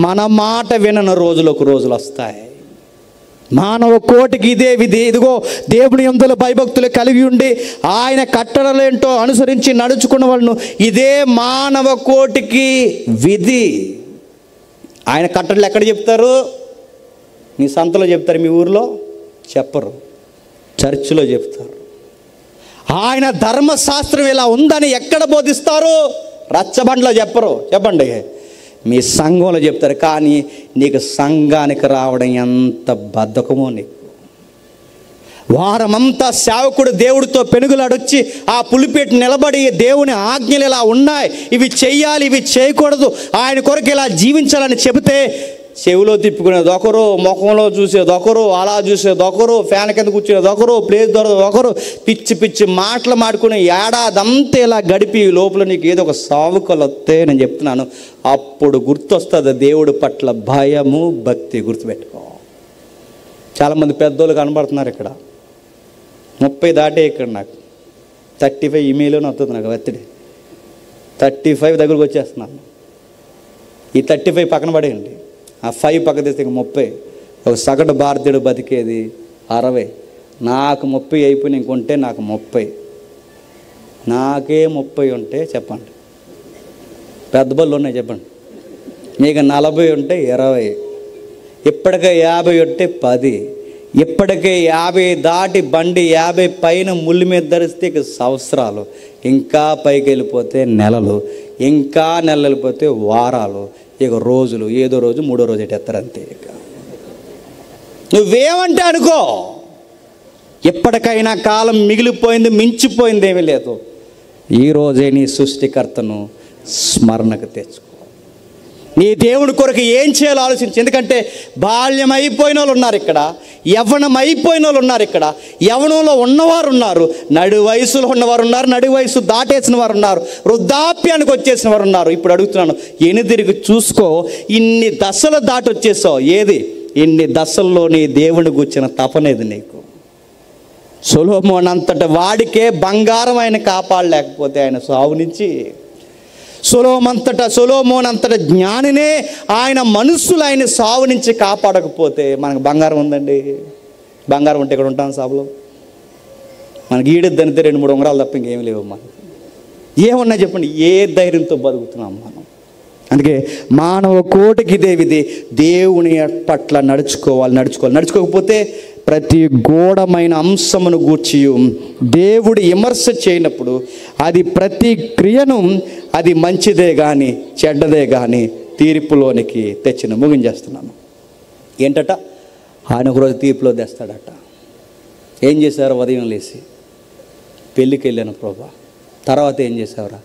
B: మన మాట వినని రోజులకు రోజులు వస్తాయి. మానవ కోటికి ఇదే విధి. ఇదిగో దేవుని యందు భయభక్తులు కలిగి ఉండి ఆయన కట్టడలేంటో అనుసరించి నడుచుకున్న వాళ్ళను ఇదే మానవ కోటికి విధి. ఆయన కట్టడలు ఎక్కడ చెప్తారు? మీ సంతలో చెప్తారు, మీ ఊరిలో చెప్పరు, చర్చిలో చెప్తారు. ఆయన ధర్మశాస్త్రం ఇలా ఉందని ఎక్కడ బోధిస్తారు? రచ్చబండలో చెప్పరు. చెప్పండి, మీ సంఘంలో చెప్తారు. కానీ నీకు సంఘానికి రావడం ఎంత బద్ధకమో. నీకు వారమంతా సేవకుడు దేవుడితో పెనుగులాడొచ్చి ఆ పులిపేట నిలబడి దేవుని ఆజ్ఞలు ఇలా ఉన్నాయి, ఇవి చెయ్యాలి, ఇవి చేయకూడదు, ఆయన కొరకు ఇలా జీవించాలని చెబితే చెవిలో తిప్పుకునేది ఒకరు, ముఖంలో చూసేది ఒకరు, అలా చూసేది ఒకరు, ఫ్యాన్ కింద కూర్చునేది ఒకరు, ప్లేస్ దొరకదు ఒకరు, పిచ్చి పిచ్చి మాటలు మాడుకుని ఏడాదంతా ఇలా గడిపి లోపల నీకు ఏదో ఒక సావుకలు వస్తే నేను చెప్తున్నాను, అప్పుడు గుర్తొస్తుంది దేవుడి పట్ల భయము, భక్తి. గుర్తుపెట్టుకో. చాలామంది పెద్దోళ్ళు కనబడుతున్నారు ఇక్కడ. 30 దాటే ఇక్కడ నాకు 35 ఈమెయిల్లోనే వస్తుంది నాకు ఒత్తిడి. 35 దగ్గరకు వచ్చేస్తున్నాను. ఈ 35 పక్కన పడేయండి, ఆ 5 పక్క తీస్తే 30. ఒక సగటు భారతీయుడు బతికేది 60. నాకు 30 అయిపోయి ఇంకొంటే నాకు 30. నాకే 30 ఉంటే చెప్పండి, పెద్ద బళ్ళు ఉన్నాయి చెప్పండి. మీకు 40 ఉంటే 20, ఇప్పటికే 50 ఉంటే 10, ఇప్పటికే 50 దాటి బండి 50 పైన ముళ్ళు మీద ధరిస్తే ఇక సంవత్సరాలు, ఇంకా పైకి వెళ్ళిపోతే నెలలు, ఇంకా నెలలు వెళ్ళిపోతే వారాలు, ఇక రోజులు. ఏదో రోజు మూడో రోజు ఎట్టేస్తారు అంతే. ఇక నువ్వేమంటే అనుకో, ఎప్పటికైనా కాలం మిగిలిపోయింది, మించిపోయింది ఏమీ లేదు. ఈరోజే నీ సృష్టికర్తను స్మరణకు తెచ్చుకో. నీ దేవుని కొరకు ఏం చేయాలో ఆలోచించి. ఎందుకంటే బాల్యం అయిపోయిన వాళ్ళు ఉన్నారు ఇక్కడ, యవ్వనం అయిపోయిన వాళ్ళు ఉన్నారు ఇక్కడ, యవ్వనంలో ఉన్నవారు ఉన్నారు, నడు వయసులో ఉన్నవారు ఉన్నారు, నడు వయసు దాటేసిన వారు ఉన్నారు, వృద్ధాప్యానికి వచ్చేసిన వారు ఉన్నారు. ఇప్పుడు అడుగుతున్నాను, ఎనిదిరిగి చూసుకో, ఇన్ని దశలు దాటి వచ్చేసావు. ఏది? ఇన్ని దశల్లో నీ దేవుని గుర్చిన తపనేది నీకు. సొలొమోను అంతటి వాడికే బంగారం ఆయన కాపాడలేకపోతే ఆయన సావు నుంచి, సొలొమోను అంతటి జ్ఞానినే ఆయన మనుషులు ఆయన సావు నుంచి కాపాడకపోతే మనకు బంగారం ఉందండి. బంగారం ఉంటే ఇక్కడ ఉంటాం సాబులో. మనకి ఈడద్దంతే 2-3 ఉంగరాలు తప్ప ఇంకేమి లేవు. మనకి ఏమన్నా చెప్పండి, ఏ ధైర్యంతో బతుకుతున్నాం మనం? అందుకే మానవ కోటికి ఇదే విధి. దేవుని పట్ల నడుచుకోవాలి. నడుచుకోకపోతే ప్రతి గూఢమైన అంశమును గూర్చి దేవుడు విమర్శ చేయనప్పుడు అది ప్రతి క్రియను అది మంచిదే కానీ చెడ్డదే కానీ తీర్పులోనికి తెచ్చిన. ముగించేస్తున్నాను. ఏంటట? ఆయన ఒకరోజు తీర్పులో తెస్తాడట. ఏం చేశారు? ఉదయం లేచి పెళ్ళికి వెళ్ళాను ప్రభా. తర్వాత ఏం చేశావురా?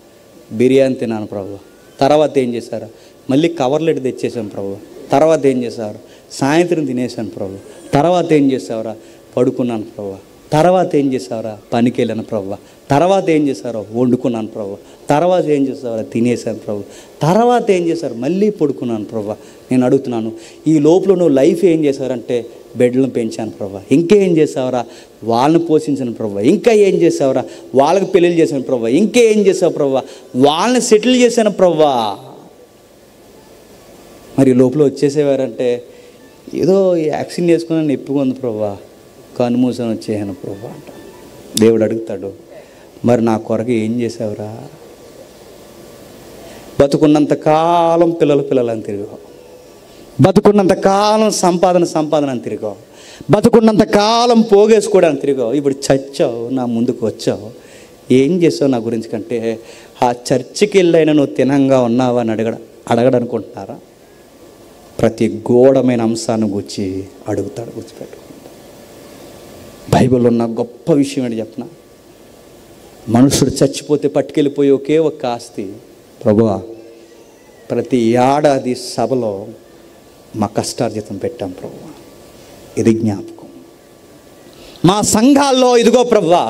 B: బిర్యానీ తిన్నాను ప్రభా. తర్వాత ఏం చేశారు? మళ్ళీ కవర్లెట్ తెచ్చేసాను ప్రభు. తర్వాత ఏం చేశారు? సాయంత్రం తినేసాను ప్రభు. తర్వాత ఏం చేసావురా? పడుకున్నాను ప్రభు. తర్వాత ఏం చేసావురా? పనికి వెళ్ళాను ప్రభు. తర్వాత ఏం చేశారో? వండుకున్నాను ప్రభు. తర్వాత ఏం చేసావురా? తినేసాను ప్రభు. తర్వాత ఏం చేశారు? మళ్ళీ పడుకున్నాను ప్రభు. నేను అడుగుతున్నాను, ఈ లోపల నువ్వు లైఫ్ ఏం చేశారంటే బెడ్లను పెంచాను ప్రభు. ఇంకేం చేసావురా? వాళ్ళని పోషించాను ప్రభు. ఇంకా ఏం చేసావురా? వాళ్ళకి పెళ్ళిళ్ళు చేశాను ప్రభు. ఇంకేం చేసావు ప్రభు? వాళ్ళని సెటిల్ చేశాను ప్రభు. మరి లోపల వచ్చేసేవారంటే ఏదో యాక్సిడెంట్ చేసుకుని నొప్పిగా ఉంది ప్రభు, కనుమూసని వచ్చేసాను ప్రభు అంట. దేవుడు అడుగుతాడు, మరి నా కొరకు ఏం చేసావురా? బతుకున్నంత కాలం పిల్లలని తిరిగావు, బతుకున్నంత కాలం సంపాదన అని తిరిగావు, బతుకున్నంత కాలం పోగేసుకోవడానికి తిరిగావు. ఇప్పుడు చచ్చావు, నా ముందుకు వచ్చావు, ఏం చేసావు నా గురించి? కంటే ఆ చర్చికి వెళ్ళైనా నువ్వు తినంగా ఉన్నావా అని అడగడనుకుంటున్నారా? ప్రతి గూఢమైన అంశాన్ని గురించి అడుగుతాడు. గుర్తుపెట్టుకుంటా. బైబిల్లో ఉన్న గొప్ప విషయం ఏంటి చెప్పనా? మనుషుడు చచ్చిపోతే పట్టుకెళ్ళిపోయి ఒకే ఒక్క ఆస్తి, ప్రభువా ప్రతి ఏడాది సభలో మా కష్టార్జితం పెట్టాం ప్రభువా, ఇది జ్ఞాపకం. మా సంఘాల్లో ఇదిగో ప్రభువా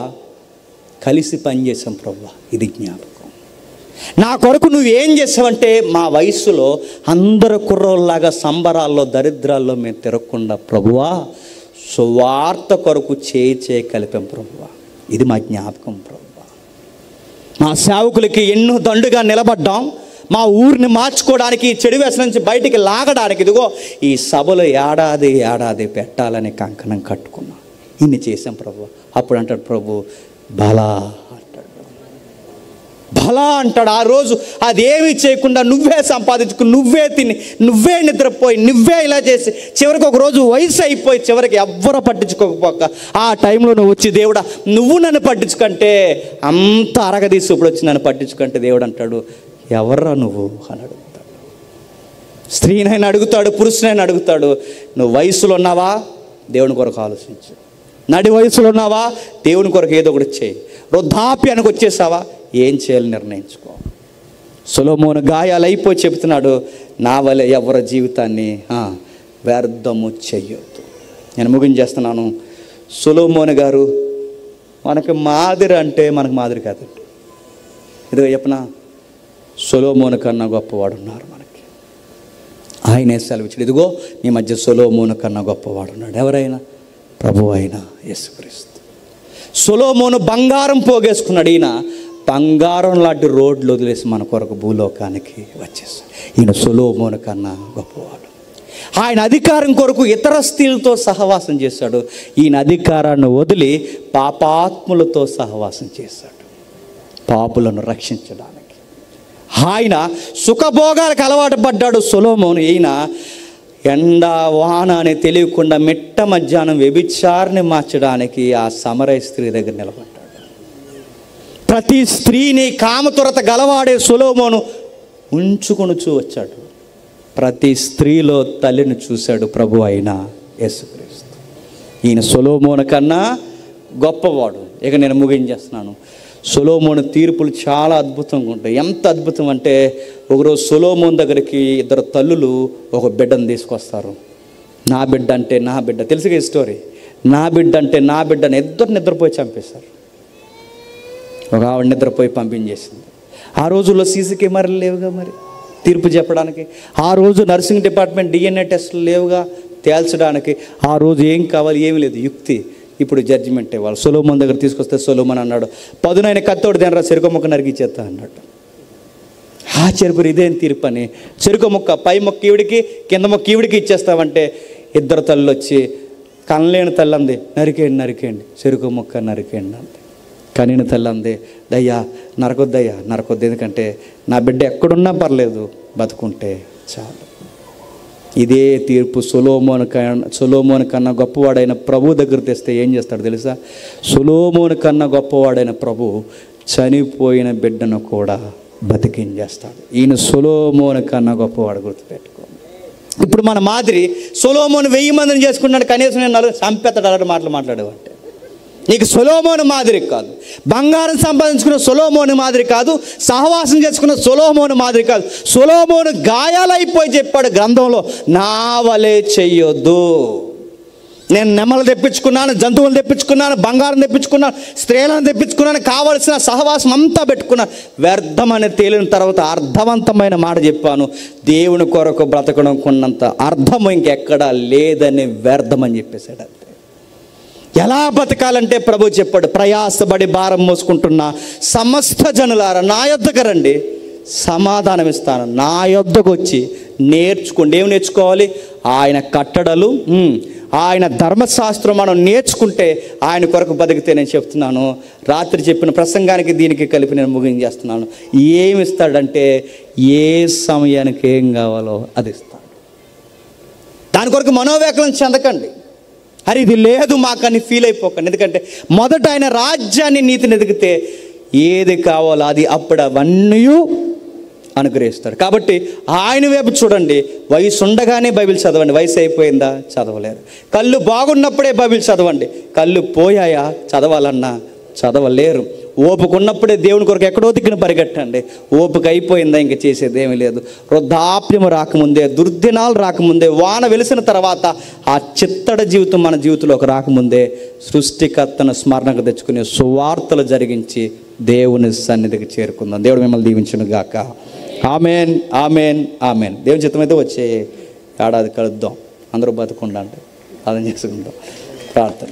B: కలిసి పనిచేసాం ప్రభువా, ఇది జ్ఞాపకం. నా కొరకు నువ్వేం చేసావంటే మా వయసులో అందరు కుర్రోళ్ళలాగా సంబరాల్లో దరిద్రాల్లో మేము తిరగకుండా ప్రభువా సువార్త కొరకు చేయి కలిపాం ప్రభువా, ఇది మా జ్ఞాపకం ప్రభువా. మా సేవకులకి ఎన్నో దండుగా నిలబడ్డాం, మా ఊరిని మార్చుకోవడానికి, చెడు వ్యసనం నుంచి బయటికి లాగడానికి ఇదిగో ఈ సభలో ఏడాది పెట్టాలని కంకణం కట్టుకున్నాం, ఇన్ని చేసాం ప్రభువా. అప్పుడు అంటాడు ప్రభు, బలా బలా అంటాడు. ఆ రోజు అదేమీ చేయకుండా నువ్వే సంపాదించుకుని, నువ్వే తిని, నువ్వే నిద్రపోయి, నువ్వే ఇలా చేసి చివరికి ఒక రోజు వయసు అయిపోయి చివరికి ఎవ్వరూ పట్టించుకోకపోక ఆ టైంలో నువ్వు వచ్చి దేవుడా నువ్వు నన్ను పట్టించుకంటే అంత అరగదీసి ఇప్పుడు వచ్చి నన్ను పట్టించుకంటే దేవుడు అంటాడు, ఎవర్రా నువ్వు అని అడుగుతాడు. స్త్రీనైనా అడుగుతాడు, పురుషునైనా అడుగుతాడు. నువ్వు వయసులో ఉన్నావా? దేవుని కొరకు ఆలోచించు. నడి వయసులో ఉన్నావా? దేవుని కొరకు ఏదో ఒకటి చేయి. వృద్ధాప్యానికి వచ్చేసావా? ఏం చేయాలి నిర్ణయించుకో. సొలొమోను గాయాలు అయిపోయి చెబుతున్నాడు, నా వలె ఎవరి జీవితాన్ని వ్యర్థము చెయ్యొద్దు. నేను ముగించేస్తున్నాను. సొలొమోను గారు మనకి మాదిరి అంటే మనకు మాదిరి కాదండి. ఇదిగో చెప్పనా, సొలొమోను కన్నా గొప్పవాడు ఉన్నారు మనకి. ఆయనే సెలవిచ్చాడు, ఇదిగో మీ మధ్య సొలొమోను కన్నా గొప్పవాడు ఉన్నాడు. ఎవరైనా? ప్రభువు అయిన యేసుక్రీస్తు. సొలొమోను బంగారం పోగేసుకున్నాడు, ఈయన బంగారం లాంటి రోడ్లు వదిలేసి మన కొరకు భూలోకానికి వచ్చేసాడు. ఈయన సొలొమోను కన్నా గొప్పవాడు. ఆయన అధికారం కొరకు ఇతర స్త్రీలతో సహవాసం చేశాడు, ఈయన అధికారాన్ని వదిలి పాపాత్ములతో సహవాసం చేశాడు, పాపులను రక్షించడానికి. ఆయన సుఖభోగాలకు అలవాటు పడ్డాడు సొలొమోను. ఈయన ఎండ వాన అని తెలియకుండా మిట్ట మధ్యాహ్నం వ్యభిచారిని మార్చడానికి ఆ సమరయ స్త్రీ దగ్గర నిలబడ్డాడు. ప్రతి స్త్రీని కామతురత గలవాడే సొలొమోను ఉంచుకొనుచూ వచ్చాడు. ప్రతి స్త్రీలో తల్లిని చూశాడు ప్రభు అయిన యేసుక్రీస్తు. ఈయన సొలొమోను కన్నా గొప్పవాడు. ఇక నేను ముగించేస్తున్నాను. సొలొమోను తీర్పులు చాలా అద్భుతంగా ఉంటాయి. ఎంత అద్భుతం అంటే, ఒకరోజు సొలొమోను దగ్గరికి ఇద్దరు తల్లులు ఒక బిడ్డను తీసుకొస్తారు. నా బిడ్డ అంటే నా బిడ్డ, తెలుసుగా ఈ స్టోరీ. నా బిడ్డ అంటే నా బిడ్డని ఇద్దరు నిద్రపోయి చంపేశారు. ఒక ఆవిడ నిద్రపోయి పంపించేసింది. ఆ రోజుల్లో సీసీ కెమెరాలు లేవుగా మరి తీర్పు చెప్పడానికి. ఆ రోజు నర్సింగ్ డిపార్ట్మెంట్ DNA టెస్టులు లేవుగా తేల్చడానికి. ఆ రోజు ఏం కావాలి, ఏమీ లేదు, యుక్తి. ఇప్పుడు జడ్జిమెంట్ ఇవ్వాలి. సొలొమోను దగ్గర తీసుకొస్తే సొలొమోను అన్నాడు, పదునైన కత్తోడు దేనరా చెరుకు ముక్క నరికిచ్చేస్తా అన్నాడు. ఆశ్చర్యపోయి ఇదేం తీర్పు అని, చెరుకు ముక్క పై మొక్క ఈవిడికి కింద మొక్క ఈవిడికి ఇచ్చేస్తామంటే ఇద్దరు తల్లు వచ్చి, కనలేని తల్లి అంది నరికేయండి, చెరుకు ముక్క నరికేయండి అంది. కనిన తల్లి అంది, దయ్యా నరకొద్దు, ఎందుకంటే నా బిడ్డ ఎక్కడున్నా పర్లేదు, బతుకుంటే చాలు. ఇదే తీర్పు సొలొమోను కన్నా గొప్పవాడైన ప్రభు దగ్గర తెస్తే ఏం చేస్తాడు తెలుసా? సొలొమోను కన్నా గొప్పవాడైన ప్రభు చనిపోయిన బిడ్డను కూడా బతికించేస్తాడు. ఈయన సొలొమోను కన్నా గొప్పవాడు, గుర్తుపెట్టుకోండి. ఇప్పుడు మన మాదిరి సొలొమోను 1000 మందిని చేసుకున్నాడు, కనీసం నేను 4 చంపేస్తాడు అలాంటి మాటలు మాట్లాడేవాటే. నీకు సొలొమోను మాదిరి కాదు, బంగారం సంపాదించుకున్న సొలొమోను మాదిరి కాదు, సహవాసం చేసుకున్న సొలొమోను మాదిరి కాదు. సొలొమోను గాయాలైపోయి చెప్పాడు గ్రంథంలో, నా వలే చెయ్యొద్దు. నేను నెమలు తెప్పించుకున్నాను, జంతువులు తెప్పించుకున్నాను, బంగారం తెప్పించుకున్నాను, స్త్రీలను తెప్పించుకున్నాను, కావలసిన సహవాసం అంతా పెట్టుకున్నాను. వ్యర్థమని తేలిన తర్వాత అర్థవంతమైన మాట చెప్పాను. దేవుని కొరకు బ్రతకడం కొన్నంత అర్థం ఇంకెక్కడా లేదని వ్యర్థమని చెప్పేశాడు. అంతే. ఎలా బతకాలంటే ప్రభు చెప్పాడు, ప్రయాసపడి భారం మోసుకుంటున్న సమస్త జనులారా నా యొద్దకు రండి, సమాధానం ఇస్తాను. నా యొద్దకు వచ్చి నేర్చుకోండి. ఏమి నేర్చుకోవాలి? ఆయన కట్టడలు, ఆయన ధర్మశాస్త్రం మనం నేర్చుకుంటే ఆయన కొరకు బతికితే, నేను చెప్తున్నాను, రాత్రి చెప్పిన ప్రసంగానికి దీనికి కలిపి నేను ముగించేస్తున్నాను. ఏమి ఇస్తాడంటే ఏ సమయానికి ఏం కావాలో అది ఇస్తాడు. దాని కొరకు మనోవ్యాకులం చెందకండి. అరే ఇది లేదు మాకని ఫీల్ అయిపోకండి. ఎందుకంటే మొదట ఆయన రాజ్యాన్ని, నీతిని ఎదిగితే ఏది కావాలో అది అప్పుడు అవన్నీ అనుగ్రహిస్తాడు. కాబట్టి ఆయన వైపు చూడండి. వయసు ఉండగానే బైబిల్ చదవండి. వయసు అయిపోయిందా? చదవలేరు. కళ్ళు బాగున్నప్పుడే బైబిల్ చదవండి. కళ్ళు పోయాయా? చదవాలన్నా చదవలేరు. ఓపిక ఉన్నప్పుడే దేవుని కొరకు ఎక్కడో దిక్కున పరిగెట్టండి. ఓపిక అయిపోయిందా? ఇంక చేసేది ఏమీ లేదు. వృద్ధాప్యము రాకముందే, దుర్దినాలు రాకముందే, వాన వెలిసిన తర్వాత ఆ చిత్తడ జీవితం మన జీవితంలోకి రాకముందే సృష్టికర్తను స్మరణకు తెచ్చుకునే సువార్తలు జరిగించి దేవుని సన్నిధికి చేరుకుందాం. దేవుడు మిమ్మల్ని దీవించును గాక. Amen, amen, amen. దేవుని చిత్తమైతే వచ్చే ఏడాది కలుద్దాం. అందరూ బతుకుండండి. అర్థం చేసుకుందాం. ప్రార్థన.